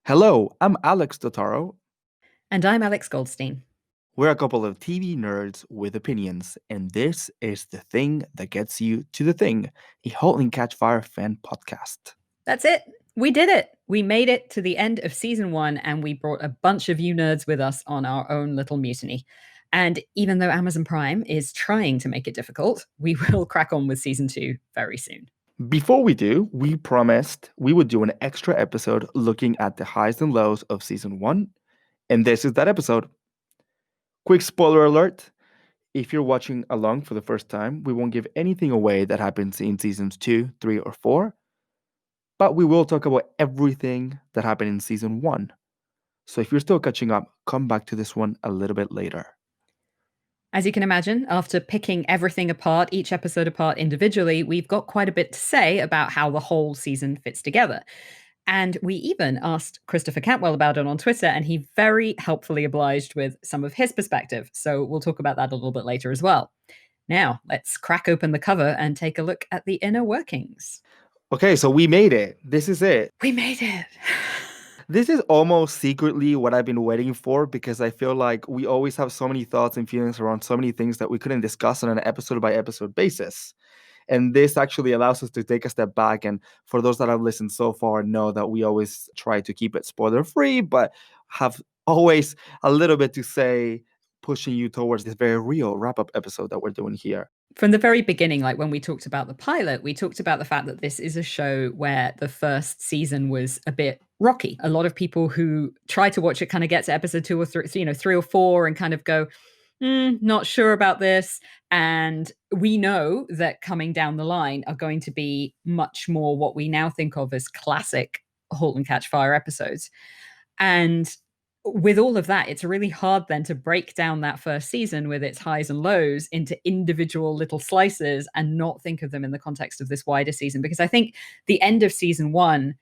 Hello, I'm Alex Dotaro. And I'm Alex Goldstein. We're a couple of TV nerds with opinions, and this is The Thing That Gets You to the Thing, a Halt and Catch Fire fan podcast. That's it. We did it. We made it to the end of season one, and we brought a bunch of you nerds with us on our own little mutiny. And even though Amazon Prime is trying to make it difficult, we will crack on with season two very soon. Before we do, we promised we would do an extra episode looking at the highs and lows of season one, and this is that episode. Quick spoiler alert. If you're watching along for the first time, we won't give anything away that happens in seasons 2, 3, or 4, but we will talk about everything that happened in season 1. So if you're still catching up, come back to this one a little bit later. As you can imagine, after picking everything apart, each episode apart individually, we've got quite a bit to say about how the whole season fits together. And we even asked Christopher Cantwell about it on Twitter, and he very helpfully obliged with some of his perspective. So we'll talk about that a little bit later as well. Now, let's crack open the cover and take a look at the inner workings. Okay, so we made it. This is it. We made it. This is almost secretly what I've been waiting for because I feel like we always have so many thoughts and feelings around so many things that we couldn't discuss on an episode by episode basis. And this actually allows us to take a step back. And for those that have listened so far, know that we always try to keep it spoiler free, but have always a little bit to say, pushing you towards this very real wrap up episode that we're doing here. From the very beginning, like when we talked about the pilot, we talked about the fact that this is a show where the first season was a bit rocky. A lot of people who try to watch it kind of get to episode 2 or 3, 3 or 4 and kind of go, not sure about this. And we know that coming down the line are going to be much more what we now think of as classic Halt and Catch Fire episodes. And with all of that, it's really hard then to break down that first season with its highs and lows into individual little slices and not think of them in the context of this wider season. Because I think the end of season one,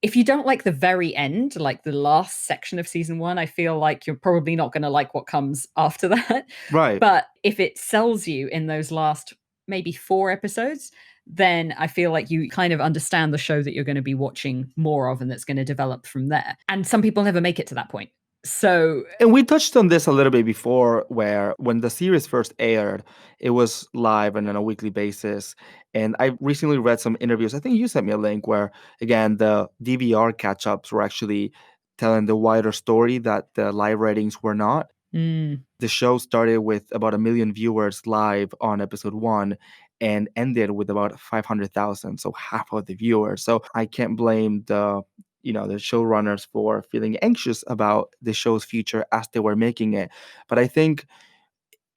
if you don't like the very end, like the last section of season one, I feel like you're probably not going to like what comes after that. Right. But if it sells you in those last maybe 4 episodes, then I feel like you kind of understand the show that you're going to be watching more of and that's going to develop from there. And some people never make it to that point. So, and we touched on this a little bit before, where when the series first aired, it was live and on a weekly basis. And I recently read some interviews. I think you sent me a link where, again, the DVR catch ups were actually telling the wider story that the live ratings were not. The show started with about 1 million viewers live on episode 1 and ended with about 500,000, so half of the viewers. So I can't blame the showrunners for feeling anxious about the show's future as they were making it. But I think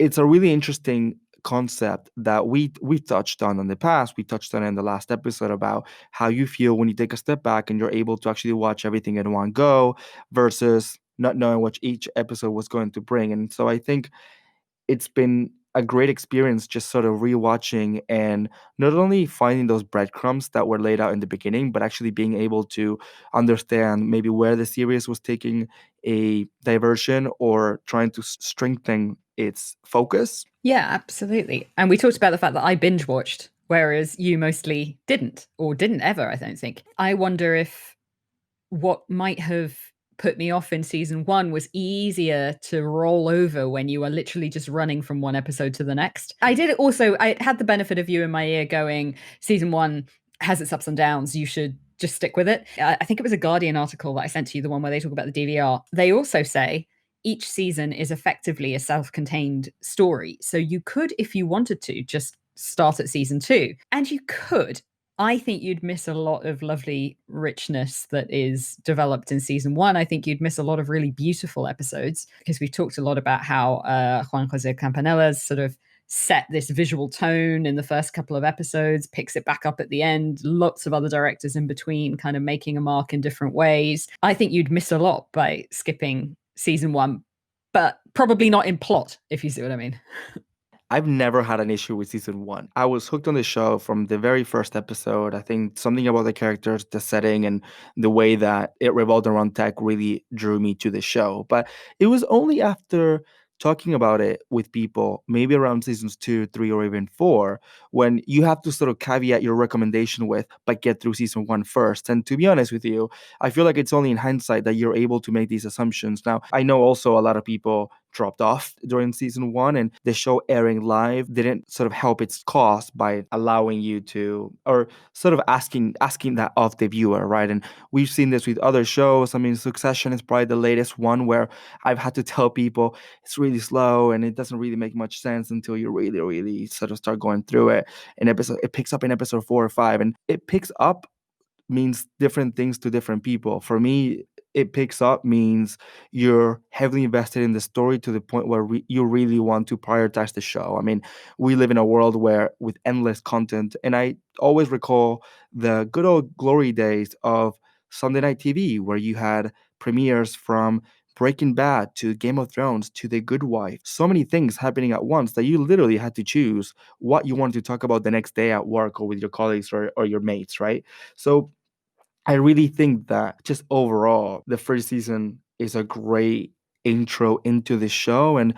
it's a really interesting concept that we've touched on in the past. We touched on in the last episode about how you feel when you take a step back and you're able to actually watch everything in one go versus not knowing what each episode was going to bring. And so I think it's been a great experience just sort of rewatching and not only finding those breadcrumbs that were laid out in the beginning, but actually being able to understand maybe where the series was taking a diversion or trying to strengthen its focus. Yeah, absolutely. And we talked about the fact that I binge watched, whereas you mostly didn't, or didn't ever, I don't think. I wonder if what might have put me off in season one was easier to roll over when you are literally just running from one episode to the next. I had the benefit of you in my ear going, season one has its ups and downs. You should just stick with it. I think it was a Guardian article that I sent to you, the one where they talk about the DVR. They also say each season is effectively a self-contained story. So you could, if you wanted to, just start at season 2. And you could. I think you'd miss a lot of lovely richness that is developed in season 1. I think you'd miss a lot of really beautiful episodes because we've talked a lot about how Juan Jose Campanella's sort of set this visual tone in the first couple of episodes, picks it back up at the end, lots of other directors in between kind of making a mark in different ways. I think you'd miss a lot by skipping season 1, but probably not in plot, if you see what I mean. I've never had an issue with season 1. I was hooked on the show from the very first episode. I think something about the characters, the setting, and the way that it revolved around tech really drew me to the show. But it was only after talking about it with people, maybe around seasons 2, 3, or even 4, when you have to sort of caveat your recommendation with, but get through season 1 first. And to be honest with you, I feel like it's only in hindsight that you're able to make these assumptions. Now, I know also a lot of people dropped off during season 1, and the show airing live didn't sort of help its cause by allowing you to, or sort of asking that of the viewer, right? And we've seen this with other shows. I mean, Succession is probably the latest one where I've had to tell people it's really slow and it doesn't really make much sense until you really, really sort of start going through it. It picks up in episode 4 or 5, and it picks up means different things to different people. For me, it picks up means you're heavily invested in the story to the point where you really want to prioritize the show. I mean, we live in a world where with endless content, and I always recall the good old glory days of Sunday night TV, where you had premieres from Breaking Bad to Game of Thrones to The Good Wife. So many things happening at once that you literally had to choose what you wanted to talk about the next day at work or with your colleagues or your mates, right? So I really think that just overall, the first season is a great intro into the show. And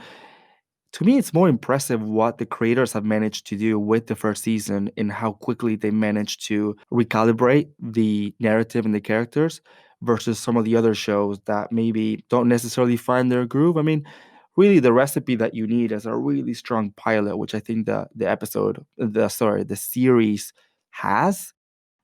to me, it's more impressive what the creators have managed to do with the first season and how quickly they managed to recalibrate the narrative and the characters versus some of the other shows that maybe don't necessarily find their groove. I mean, really, the recipe that you need is a really strong pilot, which I think the series has.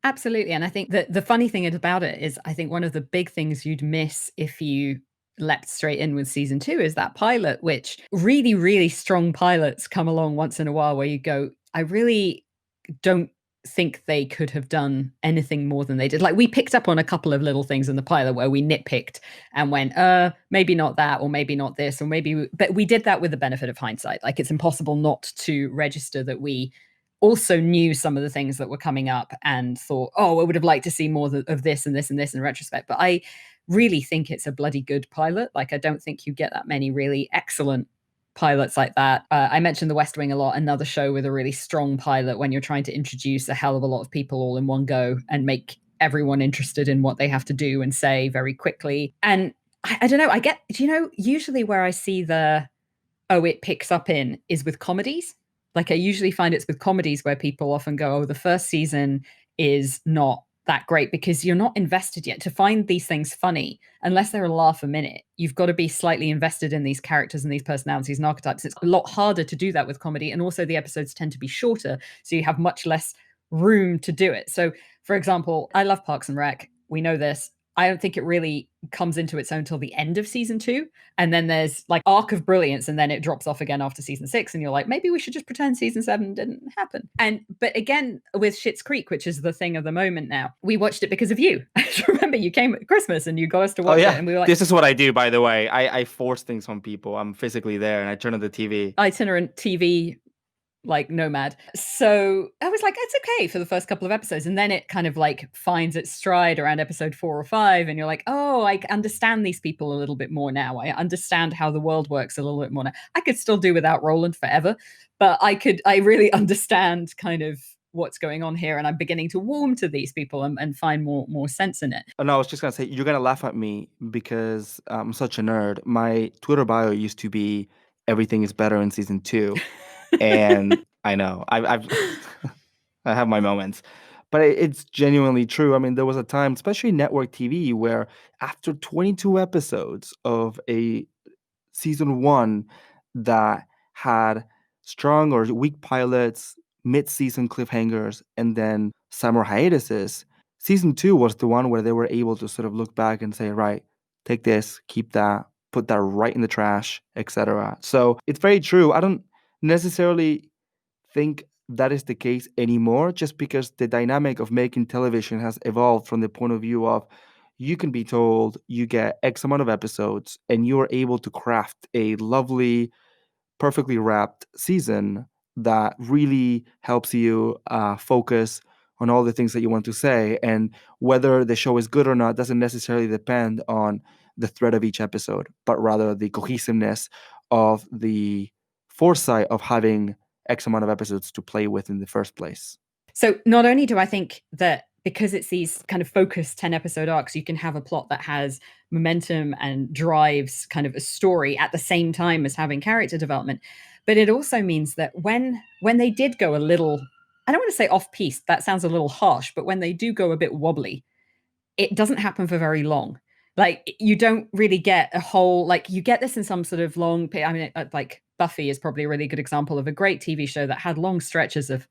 Absolutely. And I think that the funny thing about it is, I think one of the big things you'd miss if you leapt straight in with season 2 is that pilot, which really, really strong pilots come along once in a while where you go, I really don't think they could have done anything more than they did. Like, we picked up on a couple of little things in the pilot where we nitpicked and went, maybe not that, or maybe not this, or maybe, but we did that with the benefit of hindsight. Like, it's impossible not to register that we also knew some of the things that were coming up and thought, oh, I would have liked to see more of this and this and this in retrospect. But I really think it's a bloody good pilot. Like, I don't think you get that many really excellent pilots like that. I mentioned The West Wing a lot, another show with a really strong pilot when you're trying to introduce a hell of a lot of people all in one go and make everyone interested in what they have to do and say very quickly. And I don't know, usually where I see it picks up in is with comedies. Like, I usually find it's with comedies where people often go, oh, the first season is not that great because you're not invested yet. To find these things funny, unless they're a laugh a minute, you've got to be slightly invested in these characters and these personalities and archetypes. It's a lot harder to do that with comedy. And also the episodes tend to be shorter, so you have much less room to do it. So, for example, I love Parks and Rec. We know this. I don't think it really comes into its own until the end of season 2. And then there's like arc of brilliance, and then it drops off again after season 6. And you're like, maybe we should just pretend season 7 didn't happen. But again, with Schitt's Creek, which is the thing of the moment now, we watched it because of you. I remember you came at Christmas and you got us to watch it. And we were like, this is what I do, by the way. I force things on people. I'm physically there and I turn on the TV. Itinerant TV like nomad. So I was like, it's okay for the first couple of episodes. And then it kind of like finds its stride around episode 4 or 5. And you're like, oh, I understand these people a little bit more now. I understand how the world works a little bit more now. I could still do without Roland forever, but I really understand kind of what's going on here. And I'm beginning to warm to these people and find more sense in it. And I was just going to say, you're going to laugh at me because I'm such a nerd. My Twitter bio used to be everything is better in season 2. And I know I've I have my moments, but it's genuinely true. I mean, there was a time, especially network TV, where after 22 episodes of a season 1 that had strong or weak pilots, mid-season cliffhangers, and then summer hiatuses, season 2 was the one where they were able to sort of look back and say, right, take this, keep that, put that right in the trash, etc. So it's very true. I don't necessarily think that is the case anymore, just because the dynamic of making television has evolved from the point of view of you can be told you get X amount of episodes and you are able to craft a lovely, perfectly wrapped season that really helps you focus on all the things that you want to say. And whether the show is good or not doesn't necessarily depend on the thread of each episode, but rather the cohesiveness of the foresight of having X amount of episodes to play with in the first place. So not only do I think that because it's these kind of focused 10 episode arcs, you can have a plot that has momentum and drives kind of a story at the same time as having character development. But it also means that when they did go a little, I don't want to say off piece, that sounds a little harsh, but when they do go a bit wobbly, it doesn't happen for very long. Like you don't really get a whole, like you get this in some sort of long, I mean, like Buffy is probably a really good example of a great TV show that had long stretches of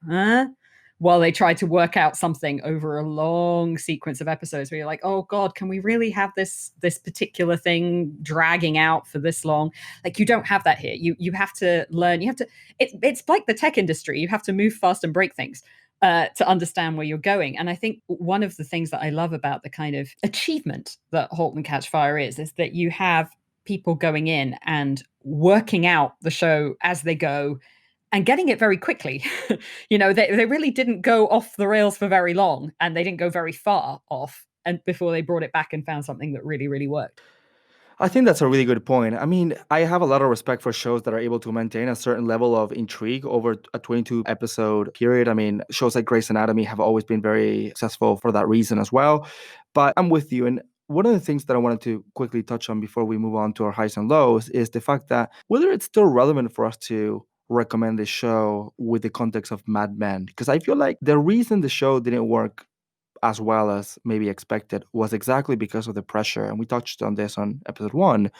while they tried to work out something over a long sequence of episodes where you're like, oh God, can we really have this particular thing dragging out for this long? Like you don't have that here. You have to learn, you have to, it's like the tech industry. You have to move fast and break things to understand where you're going. And I think one of the things that I love about the kind of achievement that Halt and Catch Fire is that you have people going in and working out the show as they go and getting it very quickly. They really didn't go off the rails for very long, and they didn't go very far off and before they brought it back and found something that really, really worked. I think that's a really good point. I mean, I have a lot of respect for shows that are able to maintain a certain level of intrigue over a 22 episode period. I mean, shows like Grey's Anatomy have always been very successful for that reason as well. But I'm with you. And one of the things that I wanted to quickly touch on before we move on to our highs and lows is the fact that whether it's still relevant for us to recommend this show with the context of Mad Men, because I feel like the reason the show didn't work as well as maybe expected was exactly because of the pressure. And we touched on this on episode 1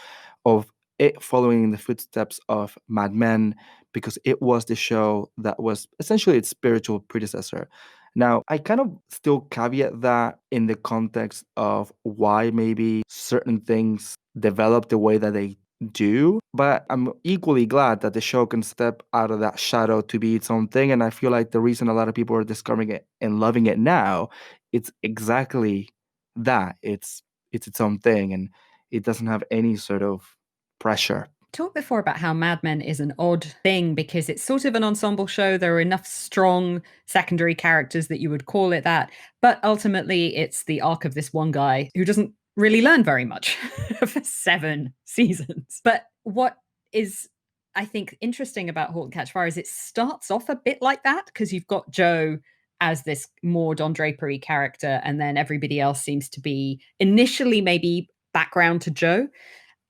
of it following in the footsteps of Mad Men because it was the show that was essentially its spiritual predecessor. Now, I kind of still caveat that in the context of why maybe certain things develop the way that they do, but I'm equally glad that the show can step out of that shadow to be its own thing. And I feel like the reason a lot of people are discovering it and loving it now, it's exactly that. It's its own thing, and it doesn't have any sort of pressure. Talked before about how Mad Men is an odd thing because it's sort of an ensemble show. There are enough strong secondary characters that you would call it that. But ultimately, it's the arc of this one guy who doesn't really learn very much for 7 seasons. But what is, I think, interesting about *Halt and Catch Fire* is it starts off a bit like that because you've got Joe as this more Don Drapery character, and then everybody else seems to be initially maybe background to Joe.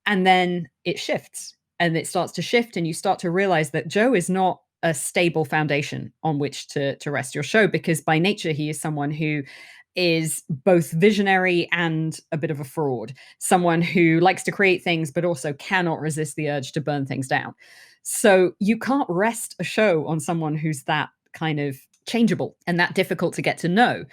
And then it shifts and it starts to shift, and you start to realize that Joe is not a stable foundation on which to rest your show, because by nature he is someone who is both visionary and a bit of a fraud, someone who likes to create things but also cannot resist the urge to burn things down. So you can't rest a show on someone who's that kind of changeable and that difficult to get to know.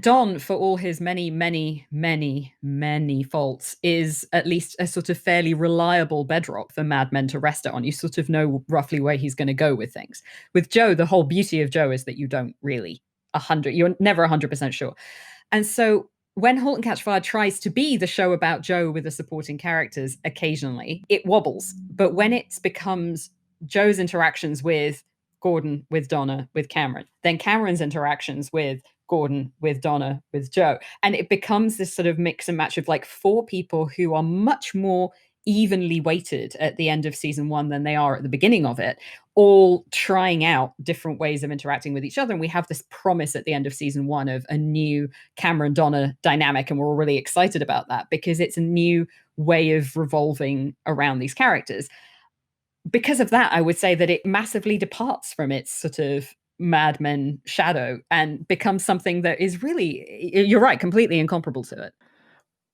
Don, for all his many, many, many, many faults, is at least a sort of fairly reliable bedrock for Mad Men to rest it on. You sort of know roughly where he's going to go with things. With Joe, the whole beauty of Joe is that you don't really you're never 100% sure. And so when *Halt and Catch Fire* tries to be the show about Joe with the supporting characters, occasionally it wobbles. But when it becomes Joe's interactions with Gordon, with Donna, with Cameron, then Cameron's interactions with Gordon, with Donna, with Joe. And it becomes this sort of mix and match of like 4 people who are much more evenly weighted at the end of season 1 than they are at the beginning of it, all trying out different ways of interacting with each other. And we have this promise at the end of season 1 of a new Cameron Donna dynamic. And we're all really excited about that because it's a new way of revolving around these characters. Because of that, I would say that it massively departs from its sort of Mad Men shadow and becomes something that is really, you're right, completely incomparable to it.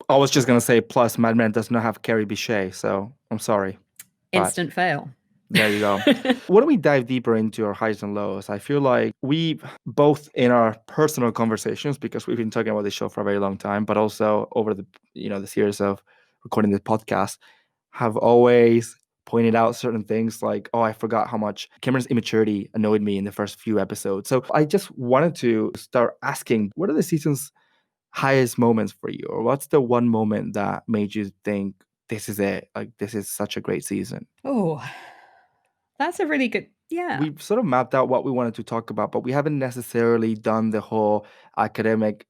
I was just gonna say, plus Mad Men does not have Carrie Bichet, so I'm sorry, but Instant fail. there you go. Why don't we dive deeper into our highs and lows? I feel like we both in our personal conversations, because we've been talking about this show for a very long time, but also over the series of recording this podcast, have always pointed out certain things like, oh, I forgot how much Cameron's immaturity annoyed me in the first few episodes. So I just wanted to start asking, what are the season's highest moments for you? Or what's the one moment that made you think, this is it? Like, this is such a great season? Oh, that's a really good, yeah. We've sort of mapped out what we wanted to talk about, but we haven't necessarily done the whole academic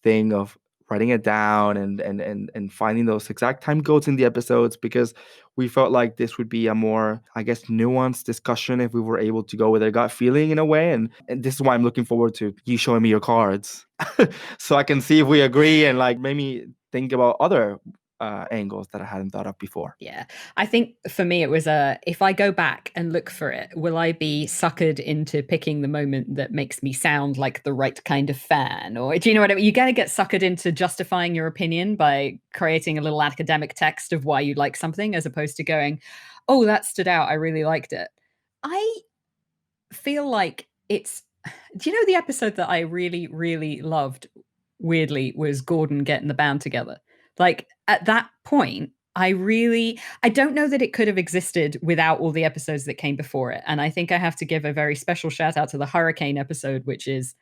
thing of writing it down and finding those exact time codes in the episodes, because we felt like this would be a more, I guess, nuanced discussion if we were able to go with a gut feeling in a way. And this is why I'm looking forward to you showing me your cards so I can see if we agree and like maybe think about other angles that I hadn't thought of before. Yeah. I think for me, it was if I go back and look for it, will I be suckered into picking the moment that makes me sound like the right kind of fan? Or do you know what I mean? You're going to get suckered into justifying your opinion by creating a little academic text of why you like something, as opposed to going, oh, that stood out. I really liked it. I feel like it's, do you know the episode that I really, really loved, weirdly, was Gordon getting the band together? Like at that point, I don't know that it could have existed without all the episodes that came before it. And I think I have to give a very special shout out to the hurricane episode, which is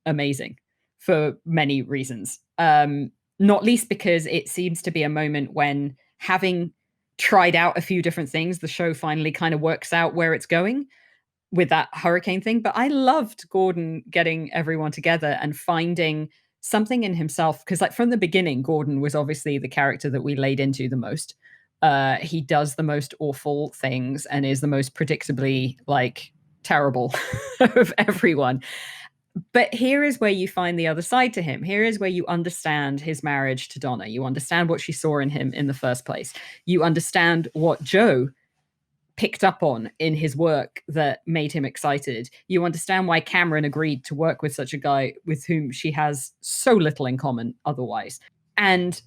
amazing for many reasons. Not least because it seems to be a moment when, having tried out a few different things, the show finally kind of works out where it's going with that hurricane thing. But I loved Gordon getting everyone together and finding something in himself, because like from the beginning, Gordon was obviously the character that we laid into the most. He does the most awful things and is the most predictably like terrible of everyone. But here is where you find the other side to him. Here is where you understand his marriage to Donna. You understand what she saw in him in the first place. You understand what Joe picked up on in his work that made him excited. You understand why Cameron agreed to work with such a guy with whom she has so little in common otherwise. And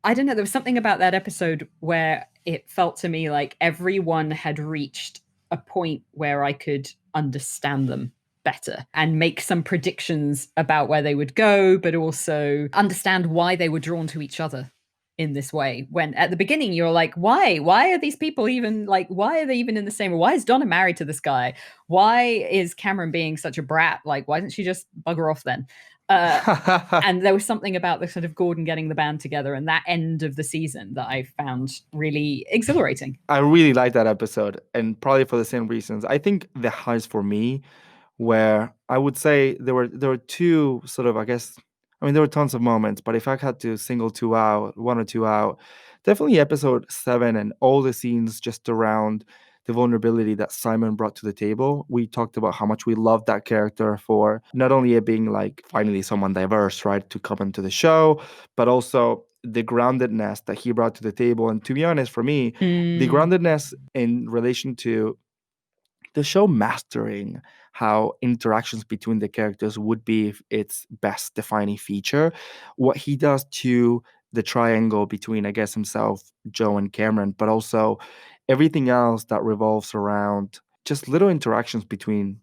I don't know, there was something about that episode where it felt to me like everyone had reached a point where I could understand them better and make some predictions about where they would go, but also understand why they were drawn to each other in this way. When at the beginning you're like, why are these people even like, why are they even in the same, or why is Donna married to this guy, why is Cameron being such a brat, like why didn't she just bugger off then? And there was something about the sort of Gordon getting the band together and that end of the season that I found really exhilarating. I really like that episode, and probably for the same reasons. I think the highs for me, where I would say there were two sort of, I guess, I mean there were tons of moments, but if I had to single two out, one or two out, definitely episode 7 and all the scenes just around the vulnerability that Simon brought to the table. We talked about how much we loved that character for not only it being like finally someone diverse, right, to come into the show, but also the groundedness that he brought to the table. And to be honest, for me, the groundedness in relation to the show mastering how interactions between the characters would be its best defining feature. What he does to the triangle between, I guess, himself, Joe, and Cameron, but also everything else that revolves around just little interactions between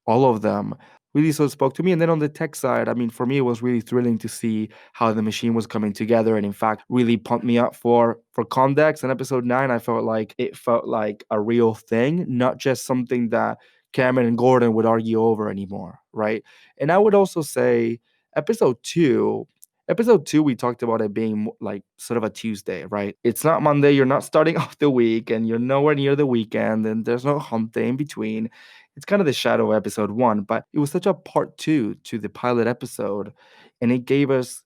all of them really sort of spoke to me. And then on the tech side, I mean, for me, it was really thrilling to see how the machine was coming together, and in fact, really pumped me up for Condex. In episode 9, I felt like it felt like a real thing, not just something that Cameron and Gordon would argue over anymore, right? And I would also say episode 2. Episode 2, we talked about it being like sort of a Tuesday, right? It's not Monday, you're not starting off the week, and you're nowhere near the weekend, and there's no hump day in between. It's kind of the shadow of episode 1, but it was such a part 2 to the pilot episode, and it gave us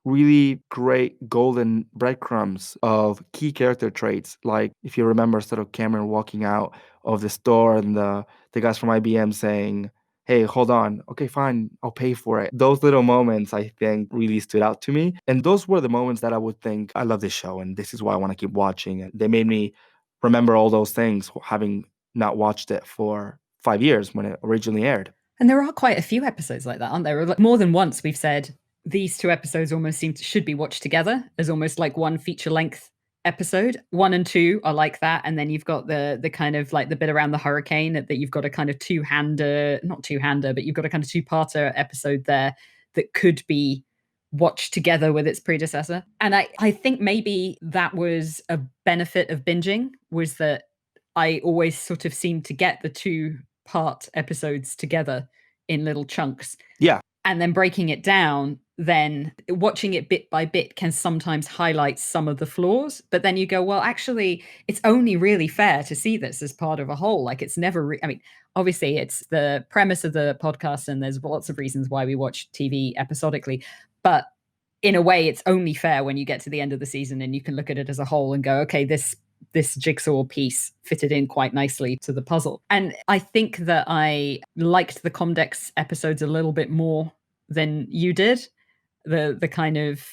really great golden breadcrumbs of key character traits. Like if you remember sort of Cameron walking out of the store and the guys from IBM saying, hey, hold on. Okay, fine. I'll pay for it. Those little moments, I think, really stood out to me. And those were the moments that I would think, I love this show and this is why I want to keep watching it. They made me remember all those things, having not watched it for 5 years when it originally aired. And there are quite a few episodes like that, aren't there? Like more than once we've said these two episodes almost should be watched together as almost like one feature length episode. 1 and 2 are like that, and then you've got the kind of like the bit around the hurricane that you've got a kind of not two-hander, but you've got a kind of two-parter episode there that could be watched together with its predecessor. And I think maybe that was a benefit of binging, was that I always sort of seemed to get the two-part episodes together in little chunks. Yeah. And then breaking it down, then watching it bit by bit can sometimes highlight some of the flaws. But then you go, well, actually, it's only really fair to see this as part of a whole. Like it's never, I mean, obviously it's the premise of the podcast and there's lots of reasons why we watch TV episodically. But in a way, it's only fair when you get to the end of the season and you can look at it as a whole and go, okay, this jigsaw piece fitted in quite nicely to the puzzle. And I think that I liked the Comdex episodes a little bit more than you did. The kind of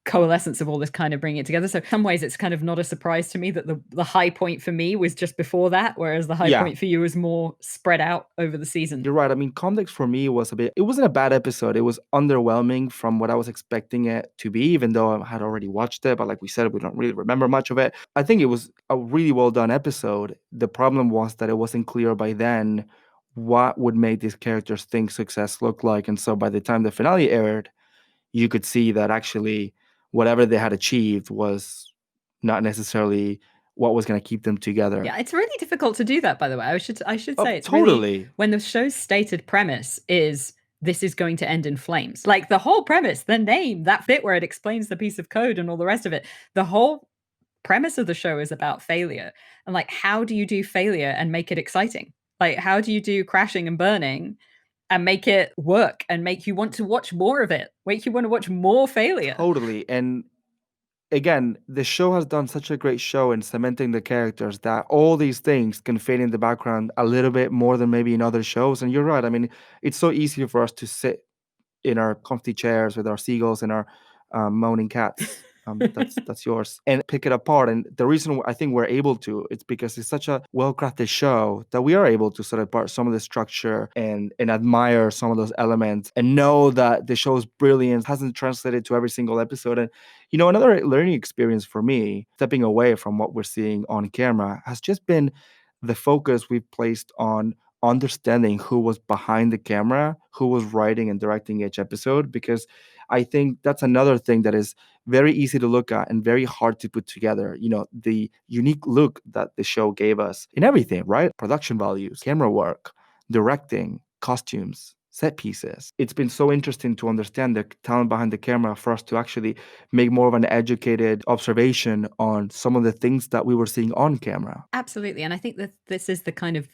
coalescence of all this kind of bringing it together. So in some ways it's kind of not a surprise to me that the high point for me was just before that, whereas the high Yeah, point for you was more spread out over the season. you're right. I mean, Context for me was it wasn't a bad episode. It was underwhelming from what I was expecting it to be, even though I had already watched it. But like we said, we don't really remember much of it. I think it was a really well done episode. The problem was that it wasn't clear by then what would make these characters think success look like. And so by the time the finale aired, you could see that actually whatever they had achieved was not necessarily what was going to keep them together. Yeah, it's really difficult to do that, by the way. I should Oh, say it's really totally. when the show's stated premise is this is going to end in flames. Like the whole premise, the name, that bit where it explains the piece of code and all the rest of it, the whole premise of the show is about failure. And like, how do you do failure and make it exciting? Like, how do you do crashing and burning and make it work and make you want to watch more of it? Make you want to watch more failure. Totally. And again, the show has done such a great show in cementing the characters that all these things can fade in the background a little bit more than maybe in other shows. And you're right. I mean, it's so easy for us to sit in our comfy chairs with our seagulls and our moaning cats. That's yours, and pick it apart. And the reason I think we're able to, it's because it's such a well-crafted show that we are able to sort of part some of the structure and admire some of those elements and know that the show's brilliance hasn't translated to every single episode. And another learning experience for me, stepping away from what we're seeing on camera, has just been the focus we've placed on understanding who was behind the camera, who was writing and directing each episode, because I think that's another thing that is very easy to look at and very hard to put together. The unique look that the show gave us in everything, right? Production values, camera work, directing, costumes, set pieces. It's been so interesting to understand the talent behind the camera for us to actually make more of an educated observation on some of the things that we were seeing on camera. Absolutely. And I think that this is the kind of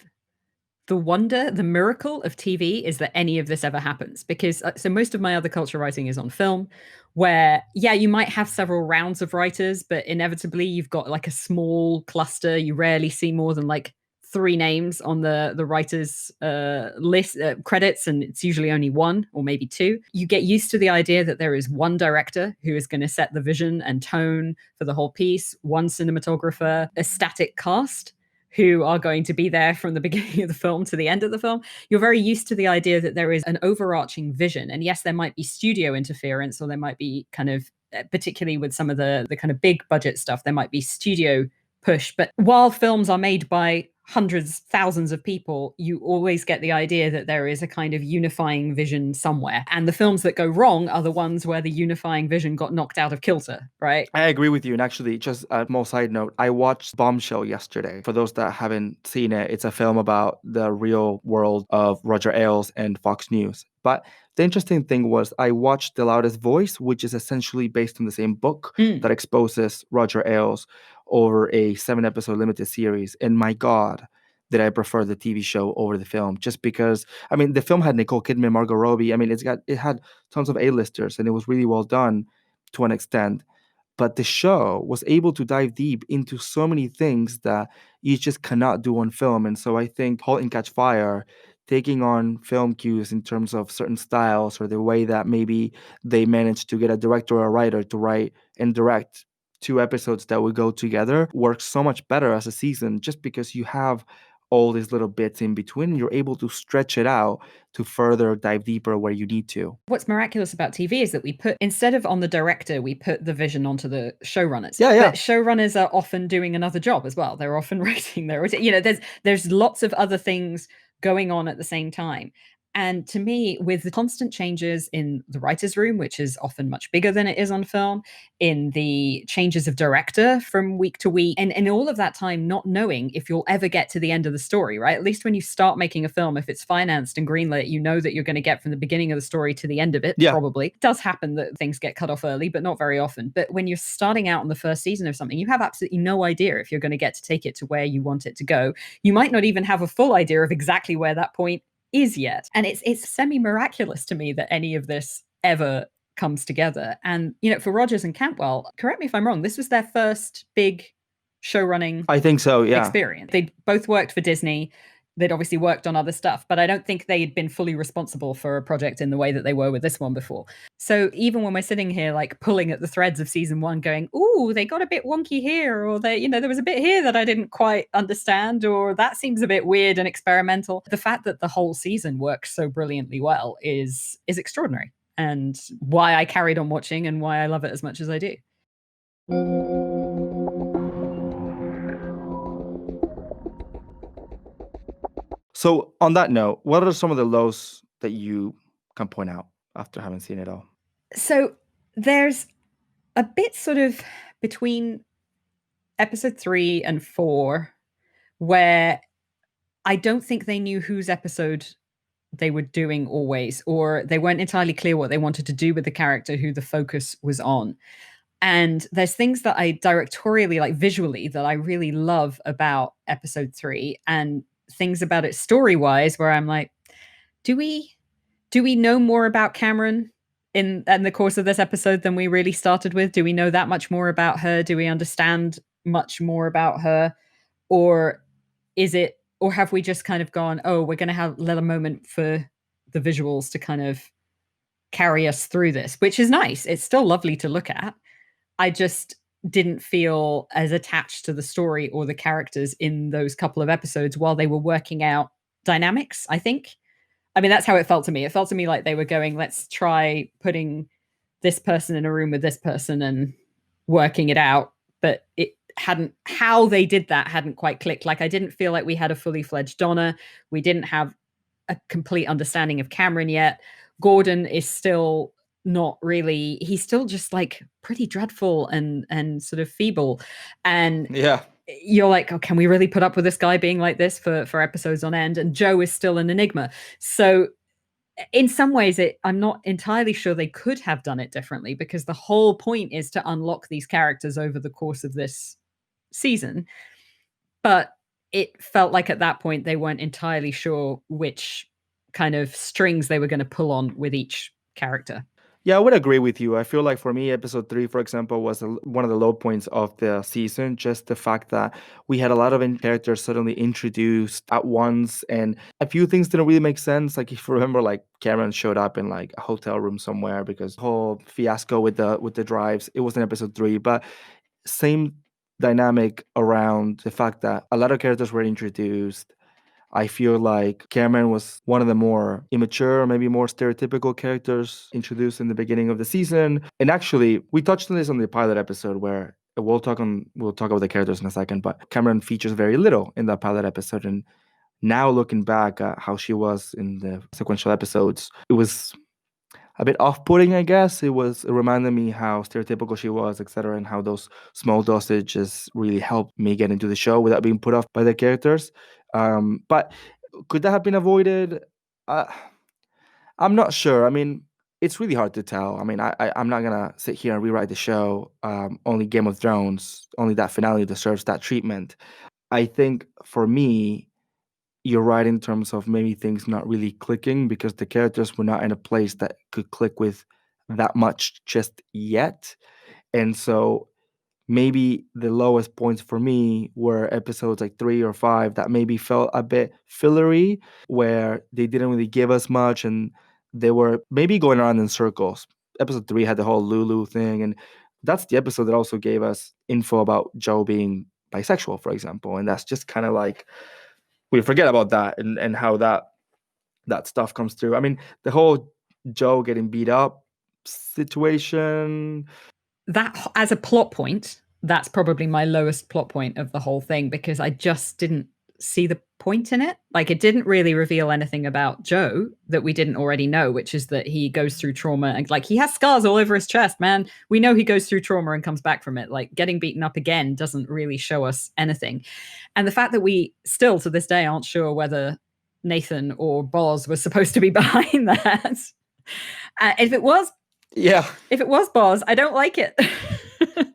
the wonder, the miracle of TV is that any of this ever happens. Because so most of my other culture writing is on film, where, yeah, you might have several rounds of writers, but inevitably you've got like a small cluster. You rarely see more than like 3 names on the writers list credits, and it's usually only 1 or maybe 2. You get used to the idea that there is one director who is going to set the vision and tone for the whole piece, one cinematographer, a static cast who are going to be there from the beginning of the film to the end of the film. You're very used to the idea that there is an overarching vision. And yes, there might be studio interference, or there might be kind of, particularly with some of the kind of big budget stuff, there might be studio push. But while films are made by hundreds, thousands of people, you always get the idea that there is a kind of unifying vision somewhere. And the films that go wrong are the ones where the unifying vision got knocked out of kilter, right? I agree with you. And actually, just a small side note, I watched Bombshell yesterday. For those that haven't seen it, it's a film about the real world of Roger Ailes and Fox News. But the interesting thing was I watched The Loudest Voice, which is essentially based on the same book that exposes Roger Ailes over a 7-episode limited series. And my God, did I prefer the TV show over the film, just because, I mean, the film had Nicole Kidman, Margot Robbie. I mean, it had tons of A-listers, and it was really well done to an extent. But the show was able to dive deep into so many things that you just cannot do on film. And so I think *Halt and Catch Fire*, taking on film cues in terms of certain styles or the way that maybe they managed to get a director or a writer to write and direct 2 episodes that would go together, works so much better as a season, just because you have all these little bits in between and you're able to stretch it out to further dive deeper where you need to. What's miraculous about TV is that we put, instead of on the director, we put the vision onto the showrunners. Yeah, yeah. But showrunners are often doing another job as well. They're often writing there's lots of other things going on at the same time. And to me, with the constant changes in the writer's room, which is often much bigger than it is on film, in the changes of director from week to week, and in all of that time not knowing if you'll ever get to the end of the story, right? At least when you start making a film, if it's financed and greenlit, you know that you're going to get from the beginning of the story to the end of it, probably. It does happen that things get cut off early, but not very often. But when you're starting out on the first season of something, you have absolutely no idea if you're going to get to take it to where you want it to go. You might not even have a full idea of exactly where that point is yet. And it's semi-miraculous to me that any of this ever comes together. And, for Rogers and Cantwell, correct me if I'm wrong, this was their first big show running I think so, yeah. experience. They both worked for Disney. They'd obviously worked on other stuff, but I don't think they'd been fully responsible for a project in the way that they were with this one before. So even when we're sitting here like pulling at the threads of season one going, ooh, they got a bit wonky here, or there was a bit here that I didn't quite understand, or that seems a bit weird and experimental. The fact that the whole season works so brilliantly well is extraordinary, and why I carried on watching and why I love it as much as I do. So on that note, what are some of the lows that you can point out after having seen it all? So there's a bit sort of between episode 3 and 4 where I don't think they knew whose episode they were doing always, or they weren't entirely clear what they wanted to do with the character who the focus was on. And there's things that I directorially, like visually, that I really love about episode 3, and things about it story-wise where I'm like, do we know more about Cameron in the course of this episode than we really started with? Do we know that much more about her? Do we understand much more about her? Or have we just kind of gone, oh, we're going to have a little moment for the visuals to kind of carry us through this, which is nice. It's still lovely to look at. I just didn't feel as attached to the story or the characters in those couple of episodes while they were working out dynamics, I think. I mean, that's how it felt to me. It felt to me like they were going, let's try putting this person in a room with this person and working it out. But how they did that hadn't quite clicked. Like, I didn't feel like we had a fully fledged Donna. We didn't have a complete understanding of Cameron yet. Gordon is still not really, he's still just like pretty dreadful and sort of feeble. And yeah, you're like, oh, can we really put up with this guy being like this for episodes on end? And Joe is still an enigma. So in some ways, I'm not entirely sure they could have done it differently, because the whole point is to unlock these characters over the course of this season. But it felt like at that point, they weren't entirely sure which kind of strings they were going to pull on with each character. Yeah, I would agree with you. I feel like for me, episode 3, for example, was one of the low points of the season. Just the fact that we had a lot of characters suddenly introduced at once, and a few things didn't really make sense. Like, if you remember, like Cameron showed up in like a hotel room somewhere because the whole fiasco with the drives. It was in episode 3, but same dynamic around the fact that a lot of characters were introduced. I feel like Cameron was one of the more immature, maybe more stereotypical characters introduced in the beginning of the season. And actually, we touched on this on the pilot episode where we'll talk about the characters in a second, but Cameron features very little in that pilot episode. And now looking back at how she was in the sequential episodes, it was a bit off-putting, I guess. It reminded me how stereotypical she was, etc., and how those small dosages really helped me get into the show without being put off by the characters. But could that have been avoided? I'm not sure. I mean, it's really hard to tell. I mean, I'm not gonna sit here and rewrite the show. Only Game of Thrones, only that finale deserves that treatment. I think for me, you're right in terms of maybe things not really clicking because the characters were not in a place that could click with that much just yet. And so maybe the lowest points for me were episodes like 3 or 5 that maybe felt a bit fillery, where they didn't really give us much and they were maybe going around in circles. Episode 3 had the whole Lulu thing, and that's the episode that also gave us info about Joe being bisexual, for example. And that's just kind of like, we forget about that and how that stuff comes through. I mean, the whole Joe getting beat up situation. That, as a plot point, that's probably my lowest plot point of the whole thing, because I just didn't see the point in it. Like, it didn't really reveal anything about Joe that we didn't already know, which is that he goes through trauma and like he has scars all over his chest, man. We know he goes through trauma and comes back from it. Like, getting beaten up again doesn't really show us anything. And the fact that we still to this day aren't sure whether Nathan or Boz was supposed to be behind that. If it was Boz, I don't like it.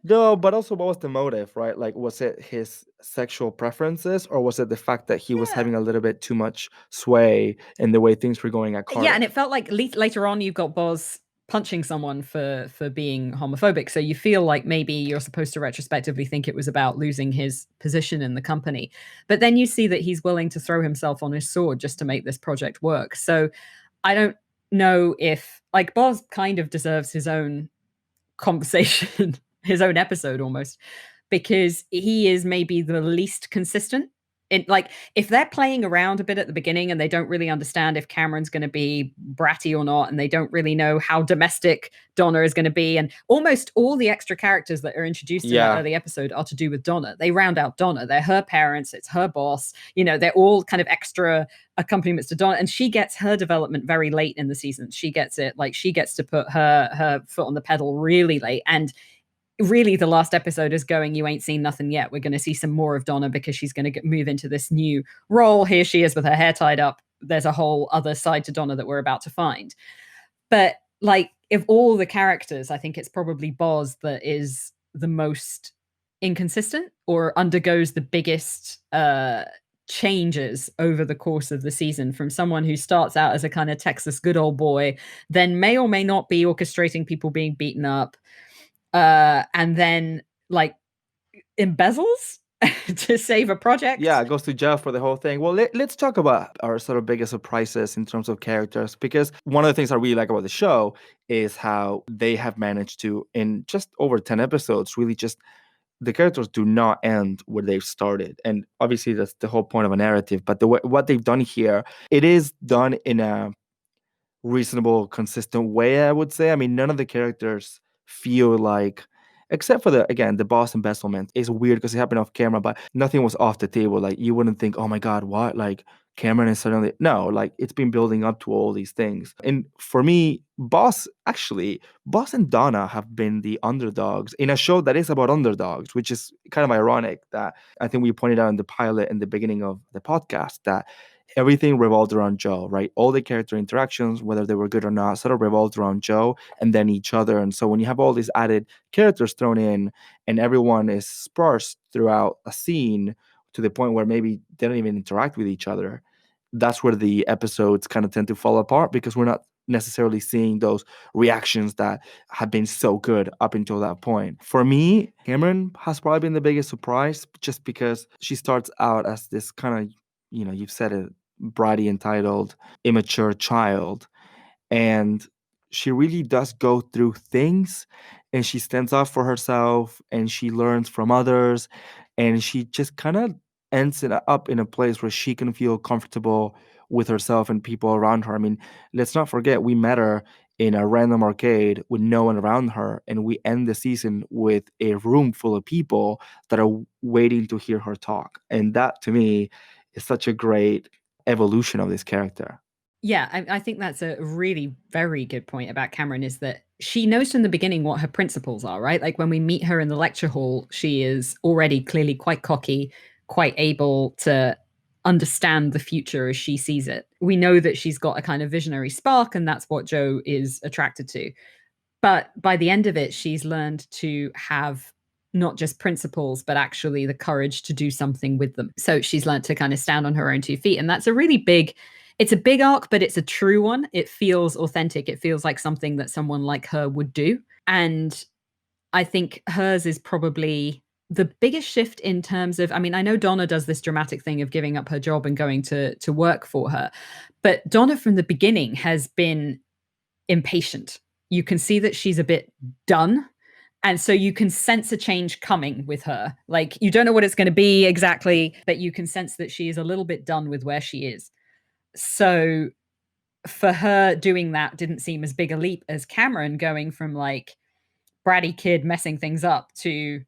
No, but also, what was the motive, right? Like, was it his sexual preferences, or was it the fact that he was having a little bit too much sway in the way things were going at Cardiff? Yeah, and it felt like later on you got Boz punching someone for being homophobic. So you feel like maybe you're supposed to retrospectively think it was about losing his position in the company. But then you see that he's willing to throw himself on his sword just to make this project work. So I don't know if, like, Boz kind of deserves his own conversation, his own episode almost, because he is maybe the least consistent. Like, if they're playing around a bit at the beginning and they don't really understand if Cameron's going to be bratty or not, and they don't really know how domestic Donna is going to be, and almost all the extra characters that are introduced in that Yeah. early episode are to do with Donna. They round out Donna. They're her parents. It's her boss. They're all kind of extra accompaniments to Donna, and she gets her development very late in the season. She gets it, like, she gets to put her foot on the pedal really late, and really the last episode is going, you ain't seen nothing yet. We're going to see some more of Donna because she's going to move into this new role. Here she is with her hair tied up. There's a whole other side to Donna that we're about to find. But, like, of all the characters, I think it's probably Boz that is the most inconsistent or undergoes the biggest changes over the course of the season, from someone who starts out as a kind of Texas good old boy, then may or may not be orchestrating people being beaten up, and then, like, embezzles to save a project. Yeah, goes to jail for the whole thing. Well, let's talk about our sort of biggest surprises in terms of characters, because one of the things I really like about the show is how they have managed to, in just over 10 episodes, really just, the characters do not end where they've started. And obviously that's the whole point of a narrative, but what they've done here, it is done in a reasonable, consistent way, I would say. I mean, none of the characters feel like, except for the boss embezzlement is weird because it happened off camera, but nothing was off the table. Like, you wouldn't think, oh my God, what? Like, Cameron is suddenly, no, like, it's been building up to all these things. And for me, Boss and Donna have been the underdogs in a show that is about underdogs, which is kind of ironic that I think we pointed out in the pilot in the beginning of the podcast that everything revolved around Joe, right? All the character interactions, whether they were good or not, sort of revolved around Joe and then each other. And so when you have all these added characters thrown in and everyone is sparse throughout a scene to the point where maybe they don't even interact with each other, that's where the episodes kind of tend to fall apart, because we're not necessarily seeing those reactions that have been so good up until that point. For me, Cameron has probably been the biggest surprise, just because she starts out as this kind of, you've said it, bratty, entitled, immature child. And she really does go through things, and she stands up for herself and she learns from others, and she just kind of ends it up in a place where she can feel comfortable with herself and people around her. I mean, let's not forget, we met her in a random arcade with no one around her, and we end the season with a room full of people that are waiting to hear her talk. And that, to me, is such a great evolution of this character. Yeah, I think that's a really very good point about Cameron, is that she knows from the beginning what her principles are, right? Like, when we meet her in the lecture hall, she is already clearly quite cocky, quite able to understand the future as she sees it. We know that she's got a kind of visionary spark, and that's what Joe is attracted to. But by the end of it, she's learned to have not just principles, but actually the courage to do something with them. So she's learned to kind of stand on her own 2 feet. And that's a really big, it's a big arc, but it's a true one. It feels authentic. It feels like something that someone like her would do. And I think hers is probably the biggest shift in terms of, I mean, I know Donna does this dramatic thing of giving up her job and going to work for her, but Donna from the beginning has been impatient. You can see that she's a bit done. And so you can sense a change coming with her. Like, you don't know what it's going to be exactly, but you can sense that she is a little bit done with where she is. So for her, doing that didn't seem as big a leap as Cameron going from, like, bratty kid messing things up to,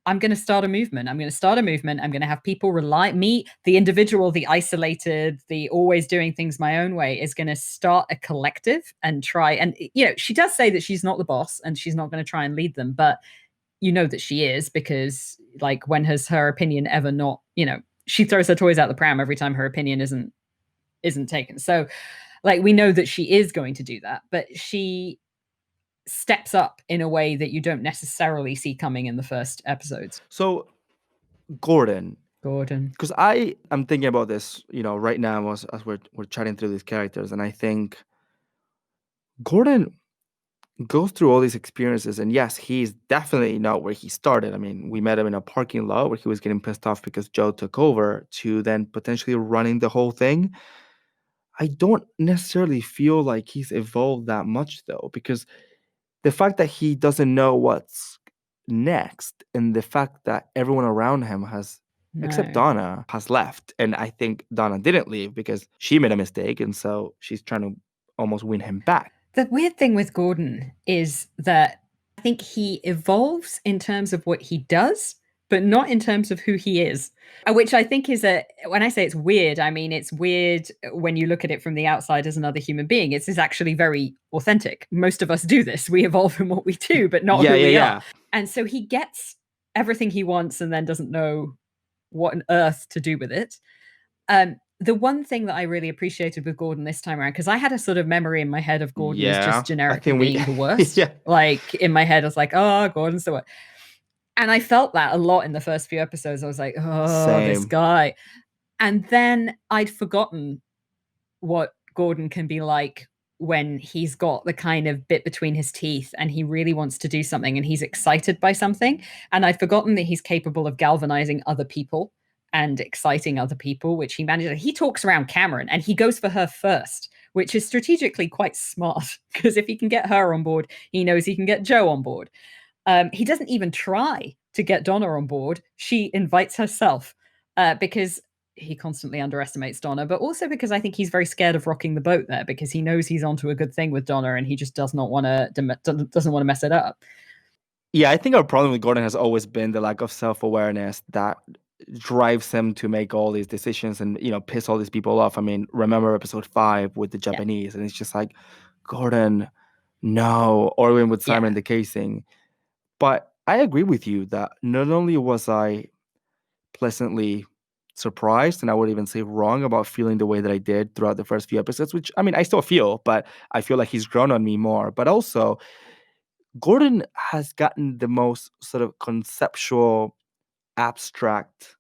I'm going to start a movement. I'm going to start a movement. I'm going to have people rely me, the individual, the isolated, the always doing things my own way, is going to start a collective and try. And, she does say that she's not the boss and she's not going to try and lead them, but you know that she is, because, like, when has her opinion ever not, she throws her toys out the pram every time her opinion isn't taken. So, like, we know that she is going to do that, but she steps up in a way that you don't necessarily see coming in the first episodes. So, Gordon, Gordon. because I am thinking about this, right now as we're chatting through these characters, and I think Gordon goes through all these experiences. And yes, he's definitely not where he started. I mean, we met him in a parking lot where he was getting pissed off because Joe took over to then potentially running the whole thing. I don't necessarily feel like he's evolved that much though, because the fact that he doesn't know what's next and the fact that everyone around him has, except No. Donna, has left. And I think Donna didn't leave because she made a mistake. And so she's trying to almost win him back. The weird thing with Gordon is that I think he evolves in terms of what he does, but not in terms of who he is. Which I think is when I say it's weird, I mean it's weird when you look at it from the outside as another human being. It's actually very authentic. Most of us do this. We evolve in what we do, but not Yeah, who yeah, we are. yeah. And so he gets everything he wants and then doesn't know what on earth to do with it. The one thing that I really appreciated with Gordon this time around, because I had a sort of memory in my head of Gordon as Yeah. just I generically think we, being the worst. yeah, Like in my head, I was like, oh, Gordon's the worst. And I felt that a lot in the first few episodes. I was like, oh, this same. guy. And then I'd forgotten what Gordon can be like when he's got the kind of bit between his teeth and he really wants to do something and he's excited by something. And I'd forgotten that he's capable of galvanizing other people and exciting other people, which he manages. He talks around Cameron and he goes for her first, which is strategically quite smart because if he can get her on board, he knows he can get Joe on board. He doesn't even try to get Donna on board. She invites herself because he constantly underestimates Donna, but also because I think he's very scared of rocking the boat there because he knows he's onto a good thing with Donna and he just does not want to doesn't want to mess it up. Yeah, I think our problem with Gordon has always been the lack of self-awareness that drives him to make all these decisions and, piss all these people off. I mean, remember episode 5 with the Yeah, Japanese, and it's just like, Gordon, no, or even with yeah, Simon the casing. But I agree with you that not only was I pleasantly surprised, and I would even say wrong about feeling the way that I did throughout the first few episodes, which I mean, I still feel, but I feel like he's grown on me more. But also, Gordon has gotten the most sort of conceptual, abstract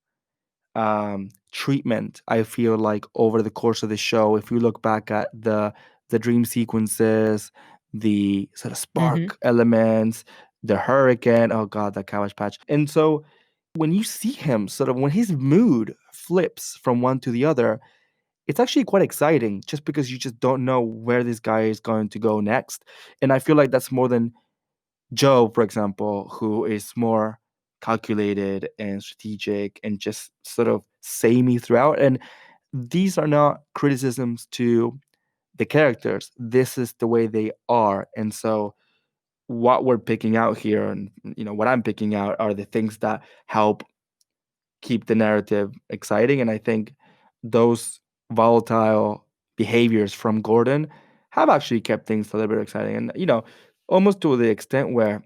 treatment, I feel like, over the course of the show. If you look back at the dream sequences, the sort of mm-hmm. spark elements, the hurricane, oh god, that Cabbage Patch. And so when you see him sort of when his mood flips from one to the other, it's actually quite exciting just because you just don't know where this guy is going to go next. And I feel like that's more than Joe, for example, who is more calculated and strategic and just sort of samey throughout. And these are not criticisms to the characters. This is the way they are. And so what we're picking out here and what I'm picking out are the things that help keep the narrative exciting. And I think those volatile behaviors from Gordon have actually kept things a little bit exciting. And almost to the extent where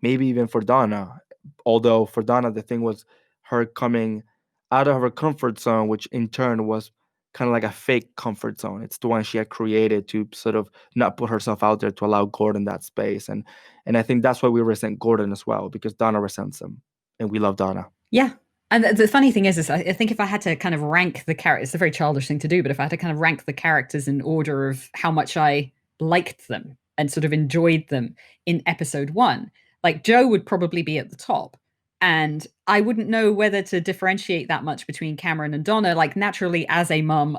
maybe even for Donna. Although for Donna, the thing was her coming out of her comfort zone, which in turn was kind of like a fake comfort zone. It's the one she had created to sort of not put herself out there to allow Gordon that space. And I think that's why we resent Gordon as well, because Donna resents him. And we love Donna. Yeah. And the funny thing is I think if I had to kind of rank the characters, it's a very childish thing to do, but if I had to kind of rank the characters in order of how much I liked them and sort of enjoyed them in episode 1, like Joe would probably be at the top. And I wouldn't know whether to differentiate that much between Cameron and Donna. Like naturally, as a mum,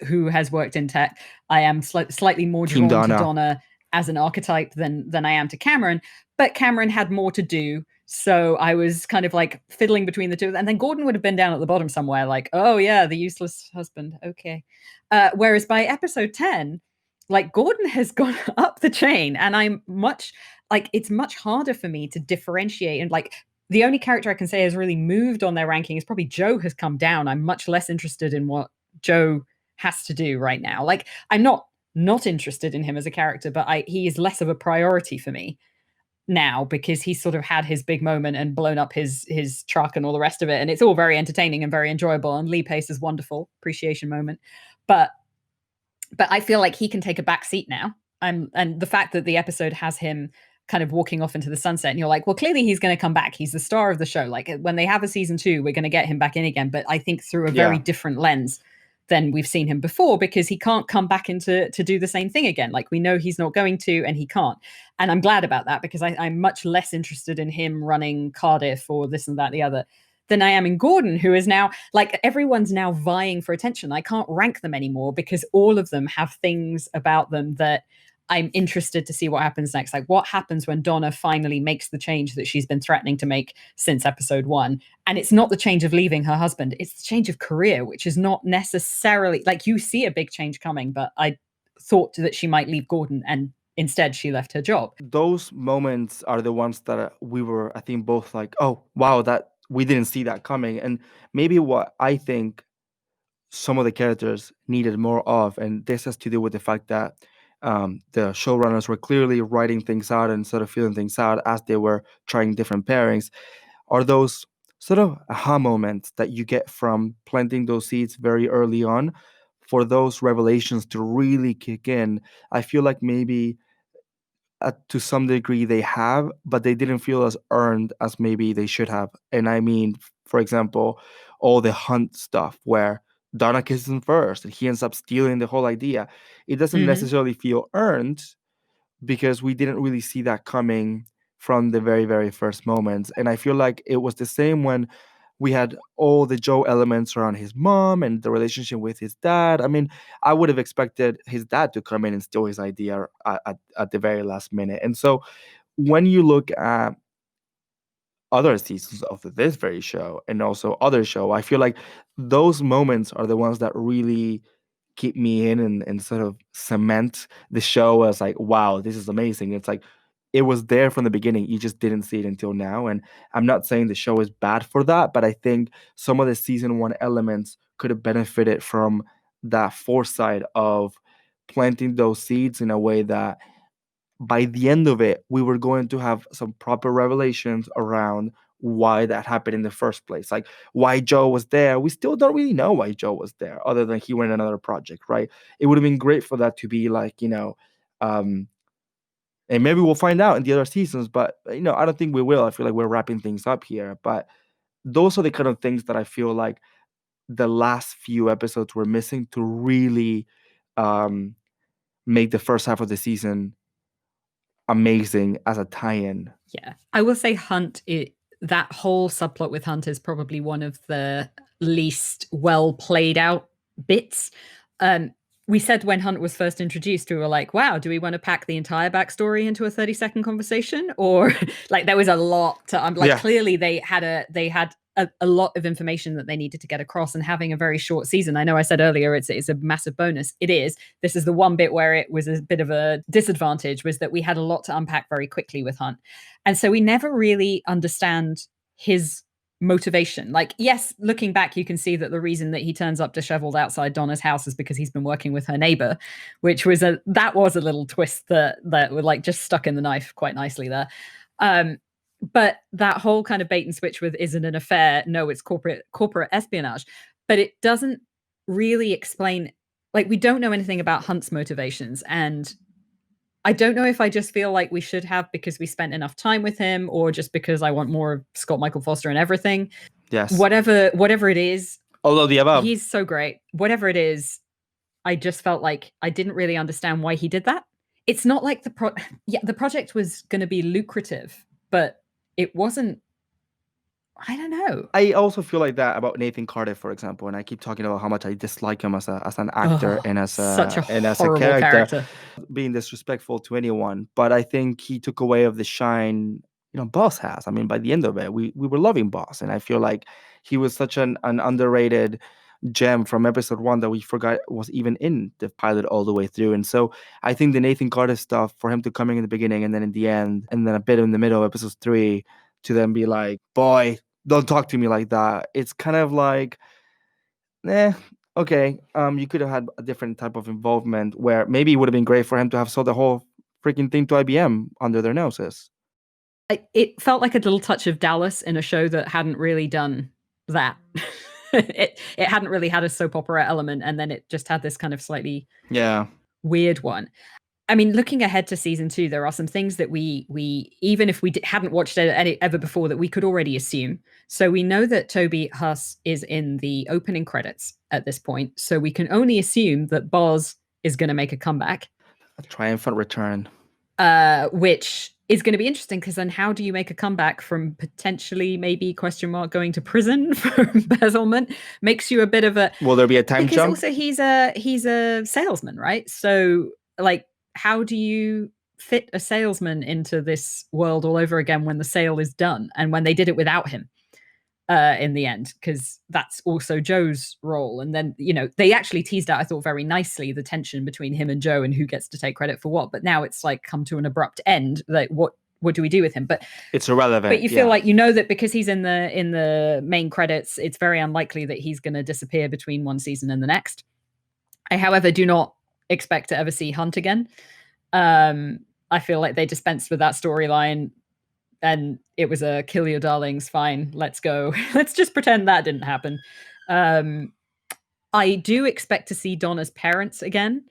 who has worked in tech, I am slightly more Team drawn to Donna. Donna as an archetype than I am to Cameron. But Cameron had more to do, so I was kind of like fiddling between the two. And then Gordon would have been down at the bottom somewhere, like, oh, yeah, the useless husband. Okay. Whereas by episode 10, like Gordon has gone up the chain, and I'm much like, it's much harder for me to differentiate. And like, the only character I can say has really moved on their ranking is probably Joe has come down. I'm much less interested in what Joe has to do right now. Like, I'm not interested in him as a character, but he is less of a priority for me now because he's sort of had his big moment and blown up his truck and all the rest of it, and it's all very entertaining and very enjoyable, and Lee Pace is wonderful, appreciation moment. But I feel like he can take a back seat now. And the fact that the episode has him kind of walking off into the sunset, and you're like, well, clearly he's going to come back, he's the star of the show, like when they have a season 2 we're going to get him back in again, but I think through a very Yeah. different lens than we've seen him before, because he can't come back into to do the same thing again. Like, we know he's not going to, and he can't. And I'm glad about that, because I'm much less interested in him running Cardiff or this and that, the other, than I am in Gordon, who is now, like, everyone's now vying for attention. I can't rank them anymore because all of them have things about them that I'm interested to see what happens next. Like, what happens when Donna finally makes the change that she's been threatening to make since episode 1? And it's not the change of leaving her husband, it's the change of career, which is not necessarily, like, you see a big change coming, but I thought that she might leave Gordon, and instead she left her job. Those moments are the ones that we were, I think, both like, oh, wow, that we didn't see that coming. And maybe what I think some of the characters needed more of, and this has to do with the fact that the showrunners were clearly writing things out and sort of feeling things out as they were trying different pairings, are those sort of aha moments that you get from planting those seeds very early on for those revelations to really kick in. I feel like maybe to some degree they have, but they didn't feel as earned as maybe they should have. And I mean, for example, all the Hunt stuff where Donna kisses him first and he ends up stealing the whole idea. It doesn't necessarily feel earned because we didn't really see that coming from the very, very first moments. And I feel like it was the same when we had all the Joe elements around his mom and the relationship with his dad. I mean, I would have expected his dad to come in and steal his idea at the very last minute. And so when you look at other seasons of this very show and also other show, I feel like those moments are the ones that really keep me in and sort of cement the show as like, wow, this is amazing. It's like it was there from the beginning. You just didn't see it until now. And I'm not saying the show is bad for that, but I think some of the season 1 elements could have benefited from that foresight of planting those seeds in a way that by the end of it, we were going to have some proper revelations around why that happened in the first place. Like why Joe was there. We still don't really know why Joe was there, other than he went on another project, right? It would have been great for that to be like, and maybe we'll find out in the other seasons, but I don't think we will. I feel like we're wrapping things up here. But those are the kind of things that I feel like the last few episodes were missing to really make the first half of the season amazing as a tie-in. Yeah, I will say that whole subplot with Hunt is probably one of the least well played out bits. We said when Hunt was first introduced, we were like, wow, do we want to pack the entire backstory into a 30-second conversation? Or like there was a lot to, I'm like, clearly they had a lot of information that they needed to get across, and having a very short season. I know I said earlier it's a massive bonus. It is. This is the one bit where it was a bit of a disadvantage, was that we had a lot to unpack very quickly with Hunt. And so we never really understand his motivation. Like, yes, looking back, you can see that the reason that he turns up disheveled outside Donna's house is because he's been working with her neighbor, which was a little twist that were like just stuck in the knife quite nicely there. But that whole kind of bait and switch with isn't an affair, no, it's corporate espionage. But it doesn't really explain, like, we don't know anything about Hunt's motivations. And I don't know if I just feel like we should have because we spent enough time with him, or just because I want more of Scott Michael Foster and everything. Yes. Whatever it is. Although the above. He's so great. Whatever it is, I just felt like I didn't really understand why he did that. It's not like the project was going to be lucrative, but it wasn't. I don't know. I also feel like that about Nathan Cardiff, for example, and I keep talking about how much I dislike him as an actor and as a character, being disrespectful to anyone. But I think he took away of the shine, Boss has. I mean, by the end of it, we were loving Boss, and I feel like he was such an underrated gem from episode 1 that we forgot was even in the pilot all the way through. And so I think the Nathan Cardiff stuff, for him to come in the beginning and then in the end, and then a bit in the middle of episode 3, to then be like, boy, don't talk to me like that. It's kind of like, okay. You could have had a different type of involvement where maybe it would have been great for him to have sold the whole freaking thing to IBM under their noses. It felt like a little touch of Dallas in a show that hadn't really done that. It hadn't really had a soap opera element, and then it just had this kind of slightly weird one. I mean, looking ahead to season 2, there are some things that we even if we hadn't watched it any ever before, that we could already assume. So we know that Toby Huss is in the opening credits at this point. So we can only assume that Boz is going to make a comeback, A triumphant return. which is going to be interesting, because then how do you make a comeback from potentially maybe question mark going to prison for embezzlement? Makes you a bit of a, Will there be a time because jump? also he's a salesman, right? So like, how do you fit a salesman into this world all over again when the sale is done, and when they did it without him in the end, because that's also Joe's role. And then, they actually teased out, I thought, very nicely, the tension between him and Joe and who gets to take credit for what. But now it's like come to an abrupt end. Like, what do we do with him? But it's irrelevant. But you feel like that because he's in the main credits, it's very unlikely that he's going to disappear between one season and the next. I, however, do not expect to ever see Hunt again. I feel like they dispensed with that storyline, and it was a kill your darlings, fine, let's go. Let's just pretend that didn't happen. I do expect to see Donna's parents again,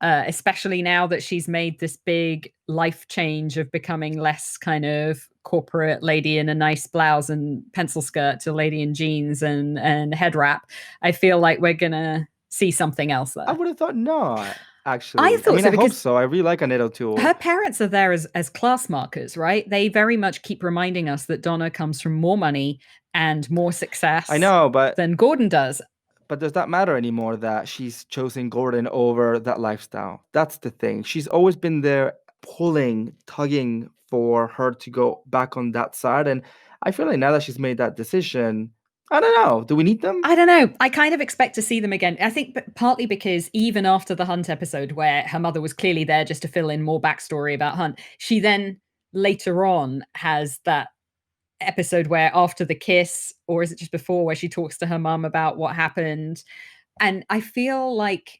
especially now that she's made this big life change of becoming less kind of corporate lady in a nice blouse and pencil skirt to lady in jeans and head wrap. I feel like we're gonna see something else there. I would have thought not. Actually, I thought so, I hope so. I really like Annette O'Toole. Her parents are there as class markers, right? They very much keep reminding us that Donna comes from more money and more success. I know, but than Gordon does. But does that matter anymore that she's chosen Gordon over that lifestyle? That's the thing. She's always been there pulling, tugging for her to go back on that side. And I feel like now that she's made that decision, I don't know. Do we need them? I don't know. I kind of expect to see them again. I think partly because even after the Hunt episode, where her mother was clearly there just to fill in more backstory about Hunt, she then later on has that episode where after the kiss, or is it just before, where she talks to her mum about what happened. And I feel like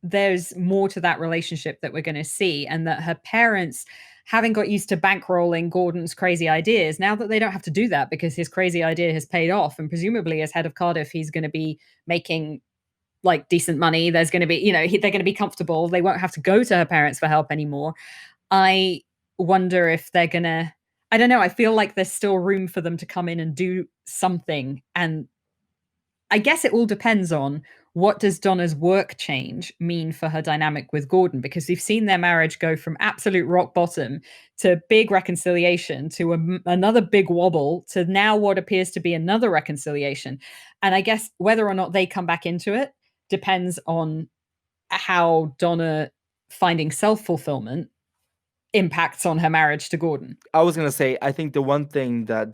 there's more to that relationship that we're going to see, and that her parents, having got used to bankrolling Gordon's crazy ideas, now that they don't have to do that because his crazy idea has paid off, and presumably as head of Cardiff, he's going to be making like decent money. There's going to be, they're going to be comfortable. They won't have to go to her parents for help anymore. I wonder if they're going to, I don't know. I feel like there's still room for them to come in and do something. And I guess it all depends on what does Donna's work change mean for her dynamic with Gordon, because we've seen their marriage go from absolute rock bottom to big reconciliation to another big wobble to now what appears to be another reconciliation. And I guess whether or not they come back into it depends on how Donna finding self-fulfillment impacts on her marriage to Gordon. I was going to say, I think the one thing that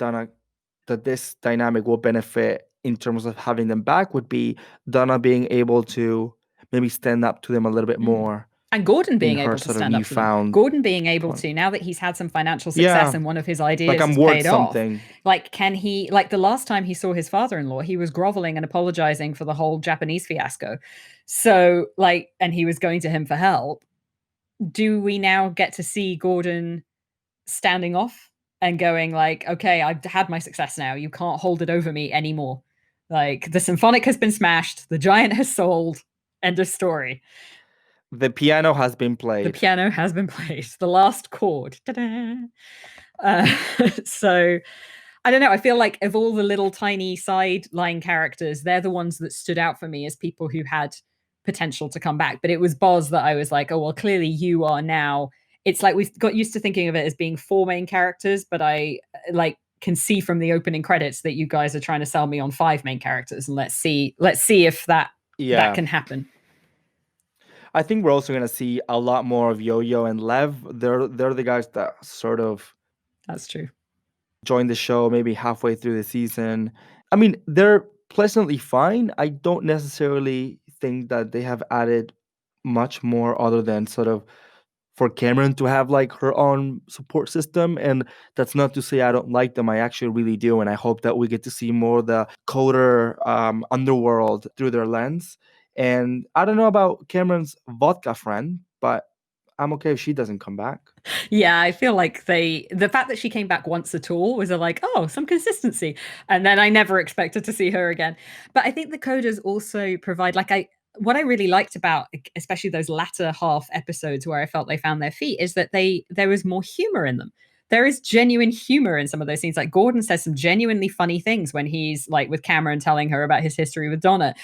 this dynamic will benefit in terms of having them back would be Donna being able to maybe stand up to them a little bit more. And Gordon being able to stand up to them. Gordon being able to, now that he's had some financial success and one of his ideas has paid off. Like, can he, like the last time he saw his father-in-law, he was groveling and apologizing for the whole Japanese fiasco. So like, and he was going to him for help. Do we now get to see Gordon standing off and going like, okay, I've had my success now. You can't hold it over me anymore. Like, the symphonic has been smashed. The giant has sold. End of story. The piano has been played. The piano has been played. The last chord. So, I don't know. I feel like of all the little tiny sideline characters, they're the ones that stood out for me as people who had potential to come back. But it was Boz that I was like, oh, well, clearly you are now. It's like we've got used to thinking of it as being 4 main characters, but I like can see from the opening credits that you guys are trying to sell me on 5 main characters, and let's see if that can happen. I think we're also going to see a lot more of Yo-Yo and Lev. They're the guys that sort of, that's true, joined the show maybe halfway through the season. I mean, they're pleasantly fine. I don't necessarily think that they have added much more other than sort of for Cameron to have like her own support system. And that's not to say I don't like them. I actually really do. And I hope that we get to see more of the coder underworld through their lens. And I don't know about Cameron's vodka friend, but I'm okay if she doesn't come back. Yeah, I feel like the fact that she came back once at all was like, oh, some consistency. And then I never expected to see her again. But I think the coders also provide, like, what I really liked about especially those latter half episodes where I felt they found their feet is that there was more humor in them. There is genuine humor in some of those scenes. Like Gordon says some genuinely funny things when he's like with Cameron telling her about his history with Donna.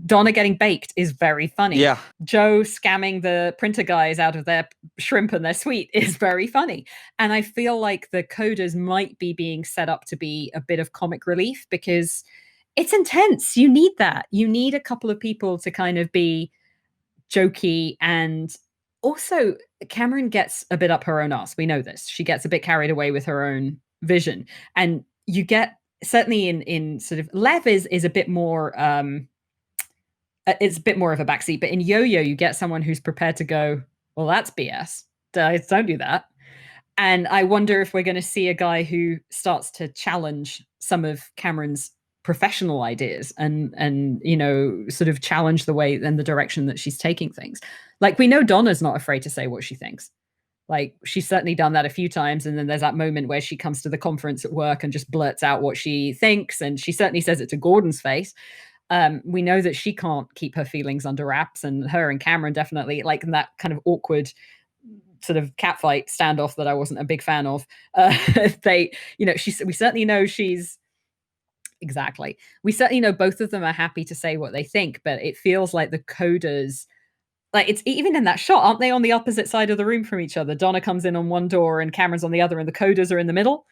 Donna getting baked is very funny. Yeah. Joe scamming the printer guys out of their shrimp and their sweet is very funny. And I feel like the coders might be being set up to be a bit of comic relief because it's intense. You need that. You need a couple of people to kind of be jokey. And also, Cameron gets a bit up her own ass. We know this. She gets a bit carried away with her own vision. And you get certainly in sort of Lev is a bit more it's a bit more of a backseat, but in Yo-Yo you get someone who's prepared to go, well, that's BS. Don't do that. And I wonder if we're going to see a guy who starts to challenge some of Cameron's professional ideas and sort of challenge the way and the direction that she's taking things. Like we know Donna's not afraid to say what she thinks. Like she's certainly done that a few times. And then there's that moment where she comes to the conference at work and just blurts out what she thinks. And she certainly says it to Gordon's face. We know that she can't keep her feelings under wraps, and her and Cameron definitely like in that kind of awkward sort of catfight standoff that I wasn't a big fan of. We certainly know she's exactly. We certainly know both of them are happy to say what they think, but it feels like the coders, like it's even in that shot, aren't they on the opposite side of the room from each other? Donna comes in on one door and Cameron's on the other, and the coders are in the middle.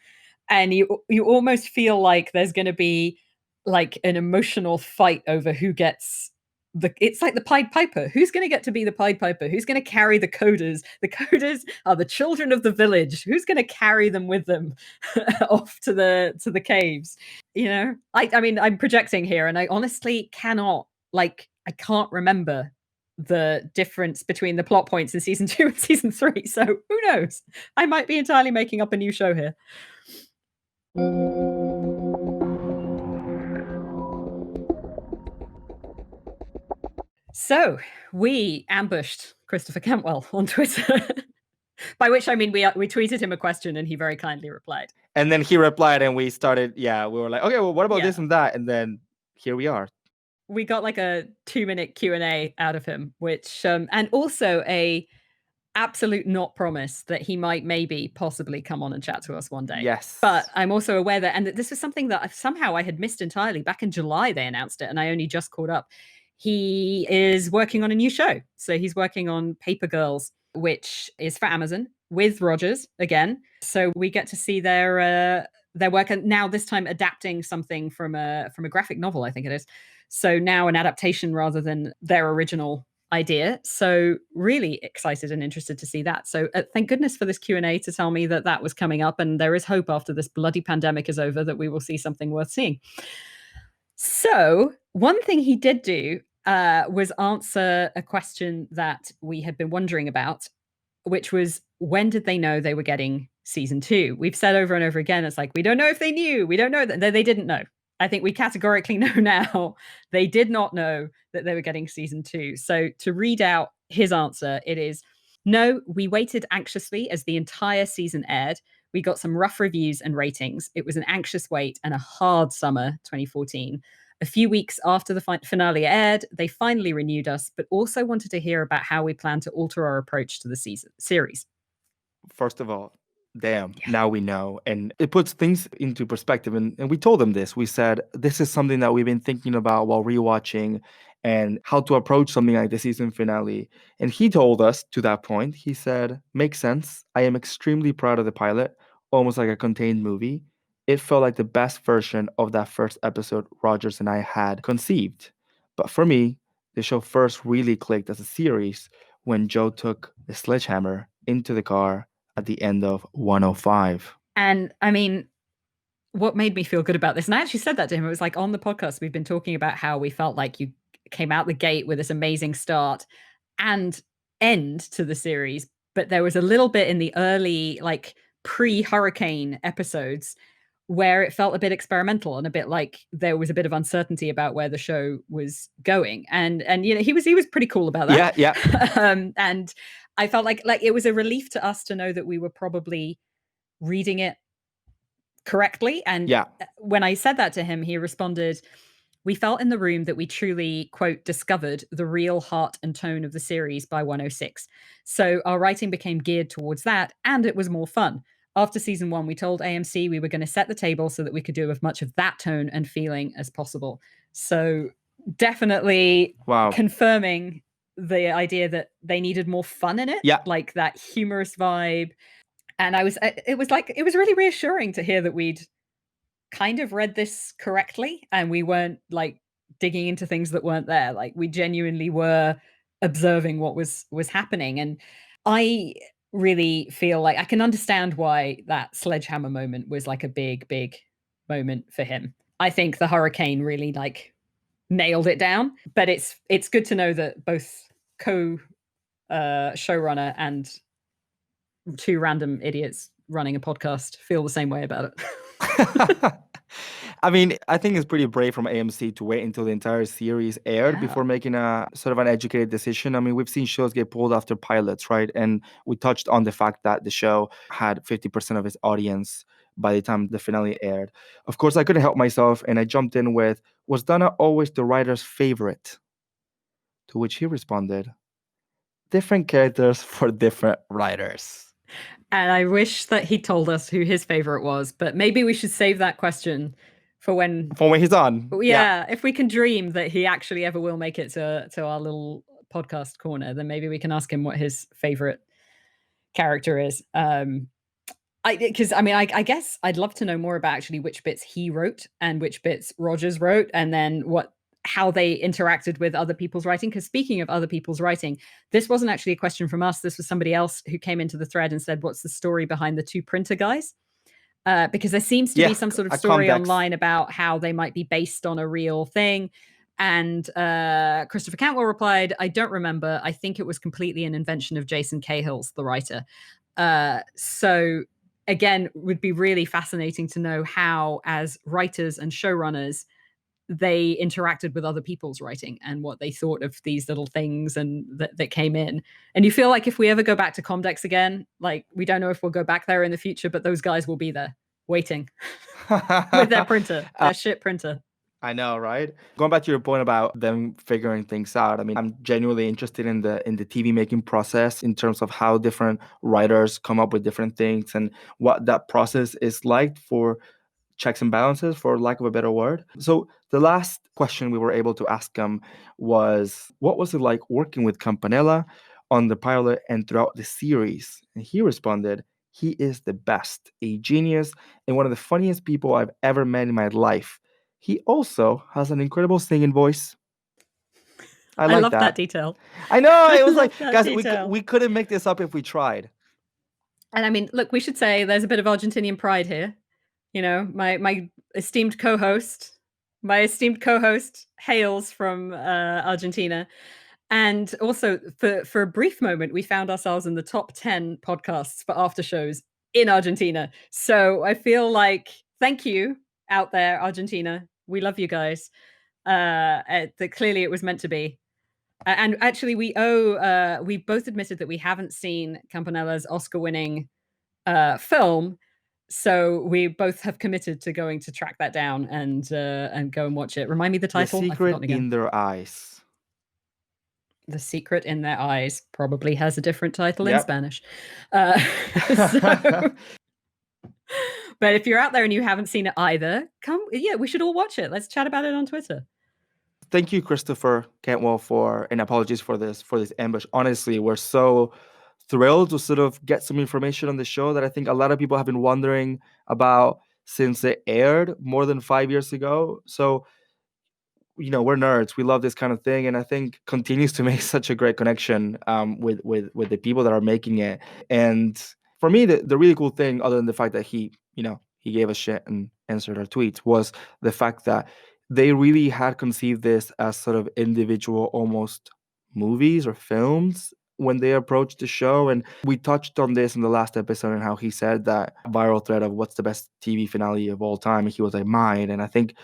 And you almost feel like there's going to be like an emotional fight over who gets it's like the Pied Piper. Who's going to get to be the Pied Piper? Who's going to carry the coders? The coders are the children of the village. Who's going to carry them with them off to the caves? I mean, I'm projecting here, and I honestly cannot I can't remember the difference between the plot points in season 2 and season 3. So who knows? I might be entirely making up a new show here. So we ambushed Christopher Cantwell on Twitter, by which I mean we tweeted him a question and he very kindly replied. And then he replied and we started, we were like, okay, well, what about this and that? And then here we are. We got like a 2-minute Q&A out of him, which, and also a absolute not promise that he might maybe possibly come on and chat to us one day. Yes. But I'm also aware that, and this was something that somehow I had missed entirely. Back in July, they announced it and I only just caught up. He is working on a new show. So he's working on Paper Girls, which is for Amazon with Rogers again. So we get to see their work, and now this time adapting something from a graphic novel, I think it is. So now an adaptation rather than their original idea. So really excited and interested to see that. So thank goodness for this Q&A to tell me that was coming up, and there is hope after this bloody pandemic is over that we will see something worth seeing. So one thing he did do was answer a question that we had been wondering about, which was, when did they know they were getting season 2? We've said over and over again, it's like, we don't know if they knew. We don't know that they didn't know. I think we categorically know now they did not know that they were getting season 2. So to read out his answer, it is, no, we waited anxiously as the entire season aired. We got some rough reviews and ratings. It was an anxious wait and a hard summer 2014. A few weeks after the finale aired, they finally renewed us, but also wanted to hear about how we plan to alter our approach to the series. First of all, damn, now we know. And it puts things into perspective. And we told them this. We said, this is something that we've been thinking about while rewatching and how to approach something like the season finale. And he told us to that point, he said, makes sense. I am extremely proud of the pilot, almost like a contained movie. It felt like the best version of that first episode Rogers and I had conceived. But for me, the show first really clicked as a series when Joe took the sledgehammer into the car at the end of 105. And I mean, what made me feel good about this, and I actually said that to him, it was like, on the podcast, we've been talking about how we felt like you came out the gate with this amazing start and end to the series, but there was a little bit in the early, like pre-hurricane episodes where it felt a bit experimental and a bit like there was a bit of uncertainty about where the show was going. And he was pretty cool about that. Yeah. And I felt like it was a relief to us to know that we were probably reading it correctly. And when I said that to him, he responded, We felt in the room that we truly, quote, discovered the real heart and tone of the series by 106. So our writing became geared towards that, and it was more fun. After season 1, we told AMC we were going to set the table so that we could do as much of that tone and feeling as possible. So definitely confirming the idea that they needed more fun in it, like that humorous vibe. And it was really reassuring to hear that we'd kind of read this correctly and we weren't like digging into things that weren't there. Like we genuinely were observing what was happening. And I really feel like I can understand why that sledgehammer moment was like a big moment for him. I think the hurricane really like nailed it down, but it's good to know that both showrunner and two random idiots running a podcast feel the same way about it. I mean, I think it's pretty brave from AMC to wait until the entire series aired before making a sort of an educated decision. I mean, we've seen shows get pulled after pilots, right? And we touched on the fact that the show had 50% of its audience by the time the finale aired. Of course, I couldn't help myself, and I jumped in with, was Donna always the writer's favorite? To which he responded, different characters for different writers. And I wish that he told us who his favorite was, but maybe we should save that question for when he's on. Yeah, if we can dream that he actually ever will make it to our little podcast corner, then maybe we can ask him what his favorite character is. I guess I'd love to know more about actually which bits he wrote and which bits Rogers wrote, and then how they interacted with other people's writing. Because speaking of other people's writing, this wasn't actually a question from us. This was somebody else who came into the thread and said, what's the story behind the two printer guys? Because there seems to be some sort of story online about how they might be based on a real thing. And Christopher Cantwell replied, I don't remember. I think it was completely an invention of Jason Cahill's, the writer. So again, would be really fascinating to know how, as writers and showrunners, they interacted with other people's writing and what they thought of these little things and that came in. And you feel like if we ever go back to Comdex again, like we don't know if we'll go back there in the future, but those guys will be there waiting with their printer, their shit printer. I know, right? Going back to your point about them figuring things out, I mean, I'm genuinely interested in the TV making process in terms of how different writers come up with different things and what that process is like for checks and balances, for lack of a better word. So the last question we were able to ask him was, what was it like working with Campanella on the pilot and throughout the series? And he responded, he is the best, a genius, and one of the funniest people I've ever met in my life. He also has an incredible singing voice. I love that detail. I know. It was like, guys, we couldn't make this up if we tried. And I mean, look, we should say there's a bit of Argentinian pride here. You know, my esteemed co-host hails from Argentina. And also, for a brief moment, we found ourselves in the top 10 podcasts for after shows in Argentina. So I feel like, thank you out there, Argentina. We love you guys. Clearly it was meant to be. And actually, we both admitted that we haven't seen Campanella's Oscar-winning film. So we both have committed to going to track that down and go and watch it. Remind me the title. The Secret in Their Eyes. The Secret in Their Eyes probably has a different title in Spanish. But if you're out there and you haven't seen it either, we should all watch it. Let's chat about it on Twitter. Thank you, Christopher Cantwell, and apologies for this ambush. Honestly, we're so thrilled to sort of get some information on the show that I think a lot of people have been wondering about since it aired more than 5 years ago. So, you know, we're nerds. We love this kind of thing, and I think continues to make such a great connection with the people that are making it. And for me, the really cool thing, other than the fact that he gave us shit and answered our tweets, was the fact that they really had conceived this as sort of individual, almost movies or films when they approached the show. And we touched on this in the last episode and how he said that viral thread of what's the best TV finale of all time. And he was like, mine. And I think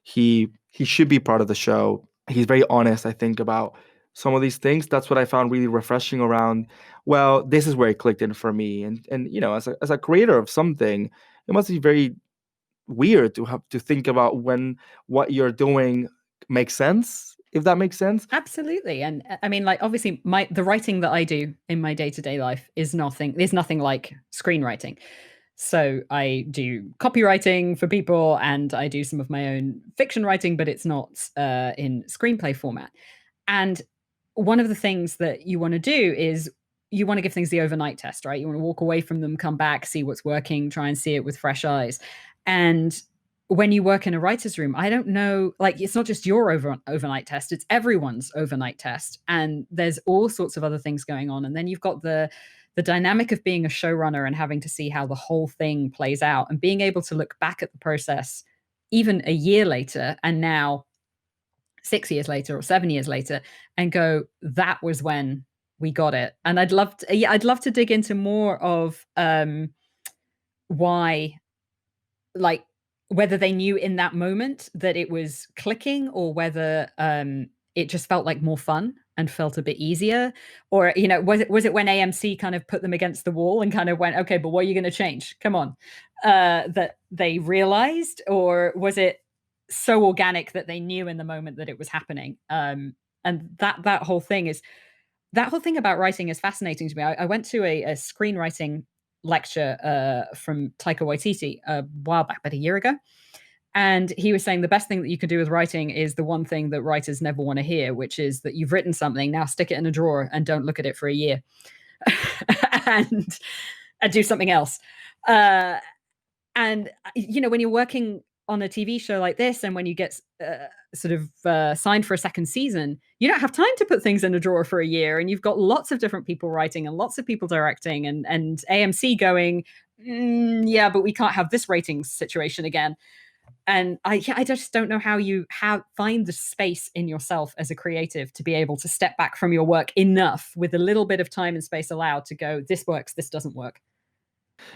he should be part of the show. He's very honest, I think, about some of these things. That's what I found really refreshing around, well, this is where it clicked in for me. And you know, as a creator of something, it must be very weird to have to think about when what you're doing make sense, if that makes sense. Absolutely. And I mean, like, obviously the writing that I do in my day-to-day life is nothing like screenwriting. So I do copywriting for people and I do some of my own fiction writing, but it's not in screenplay format. And one of the things that you want to do is you want to give things the overnight test, right? You want to walk away from them, come back, see what's working, try and see it with fresh eyes. And when you work in a writer's room, I don't know, like, it's not just your overnight test, it's everyone's overnight test. And there's all sorts of other things going on. And then you've got the dynamic of being a showrunner and having to see how the whole thing plays out and being able to look back at the process even a year later and now 6 years later or 7 years later and go, that was when we got it. And I'd love to dig into more of why, like, whether they knew in that moment that it was clicking or whether it just felt like more fun and felt a bit easier, or was it when AMC kind of put them against the wall and kind of went, okay, but what are you going to change, come on, that they realized, or was it so organic that they knew in the moment that it was happening? And that whole thing about writing is fascinating to me. I went to a screenwriting lecture from Taika Waititi a while back, about a year ago. And he was saying the best thing that you can do with writing is the one thing that writers never want to hear, which is that you've written something, now stick it in a drawer and don't look at it for a year and do something else. And, when you're working on a TV show like this, and when you get signed for a second season, you don't have time to put things in a drawer for a year. And you've got lots of different people writing and lots of people directing and AMC going, yeah, but we can't have this ratings situation again. And I just don't know how you find the space in yourself as a creative to be able to step back from your work enough with a little bit of time and space allowed to go, this works, this doesn't work.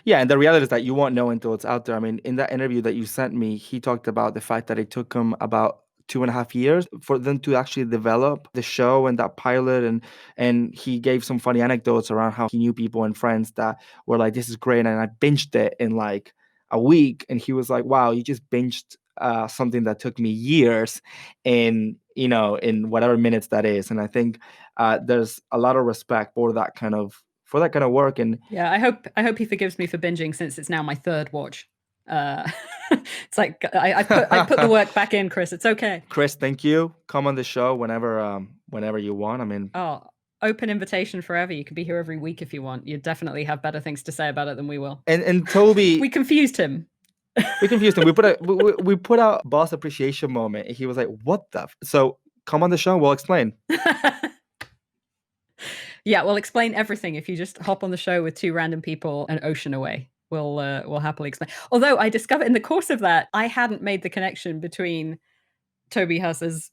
Yeah, and the reality is that you won't know until it's out there. I mean, in that interview that you sent me, he talked about the fact that it took him about 2.5 years for them to actually develop the show and that pilot, and he gave some funny anecdotes around how he knew people and friends that were like, "This is great," and I binged it in like a week, and he was like, "Wow, you just binged something that took me years in whatever minutes that is." And I think there's a lot of respect for that kind of work. And yeah, I hope he forgives me for binging, since it's now my third watch. It's like I put the work back in, Chris. It's okay. Chris, thank you. Come on the show whenever you want. I mean, open invitation forever. You can be here every week if you want. You definitely have better things to say about it than we will. And Toby, we confused him. We put out boss appreciation moment, and he was like, "What the?" So come on the show. We'll explain. Yeah, we'll explain everything if you just hop on the show with two random people an ocean away. We'll happily explain. Although I discovered in the course of that, I hadn't made the connection between Toby Huss as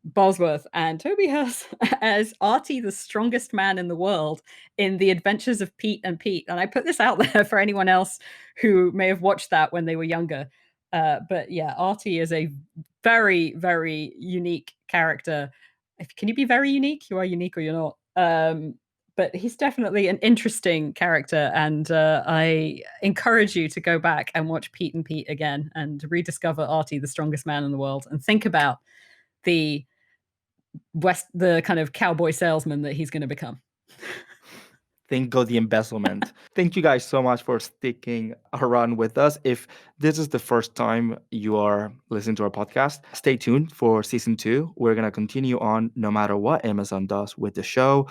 Bosworth and Toby Huss as Artie, the strongest man in the world, in The Adventures of Pete and Pete. And I put this out there for anyone else who may have watched that when they were younger. But yeah, Artie is a very, very unique character. Can you be very unique? You are unique or you're not. But he's definitely an interesting character, and I encourage you to go back and watch Pete and Pete again and rediscover Artie, the strongest man in the world, and think about the kind of cowboy salesman that he's going to become. Think of the embezzlement. Thank you guys so much for sticking around with us. If this is the first time you are listening to our podcast, stay tuned for season 2. We're going to continue on no matter what Amazon does with the show,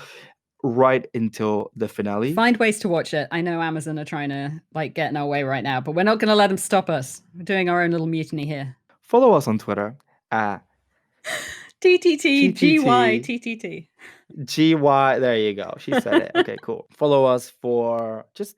right until the finale. Find ways to watch it. I know Amazon are trying to get in our way right now, but we're not going to let them stop us. We're doing our own little mutiny here. Follow us on Twitter at TTTGYTTT. GY, there you go. She said it. Okay, cool. Follow us for just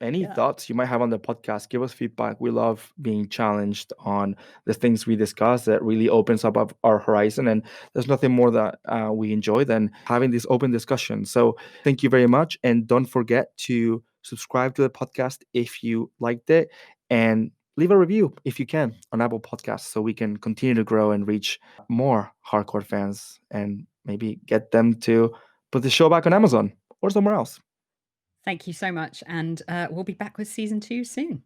any thoughts you might have on the podcast. Give us feedback. We love being challenged on the things we discuss. That really opens up our horizon, and there's nothing more that we enjoy than having this open discussion. So thank you very much, and don't forget to subscribe to the podcast if you liked it, and leave a review if you can on Apple Podcasts, so we can continue to grow and reach more hardcore fans, and maybe get them to put the show back on Amazon or somewhere else. Thank you so much, and we'll be back with season 2 soon.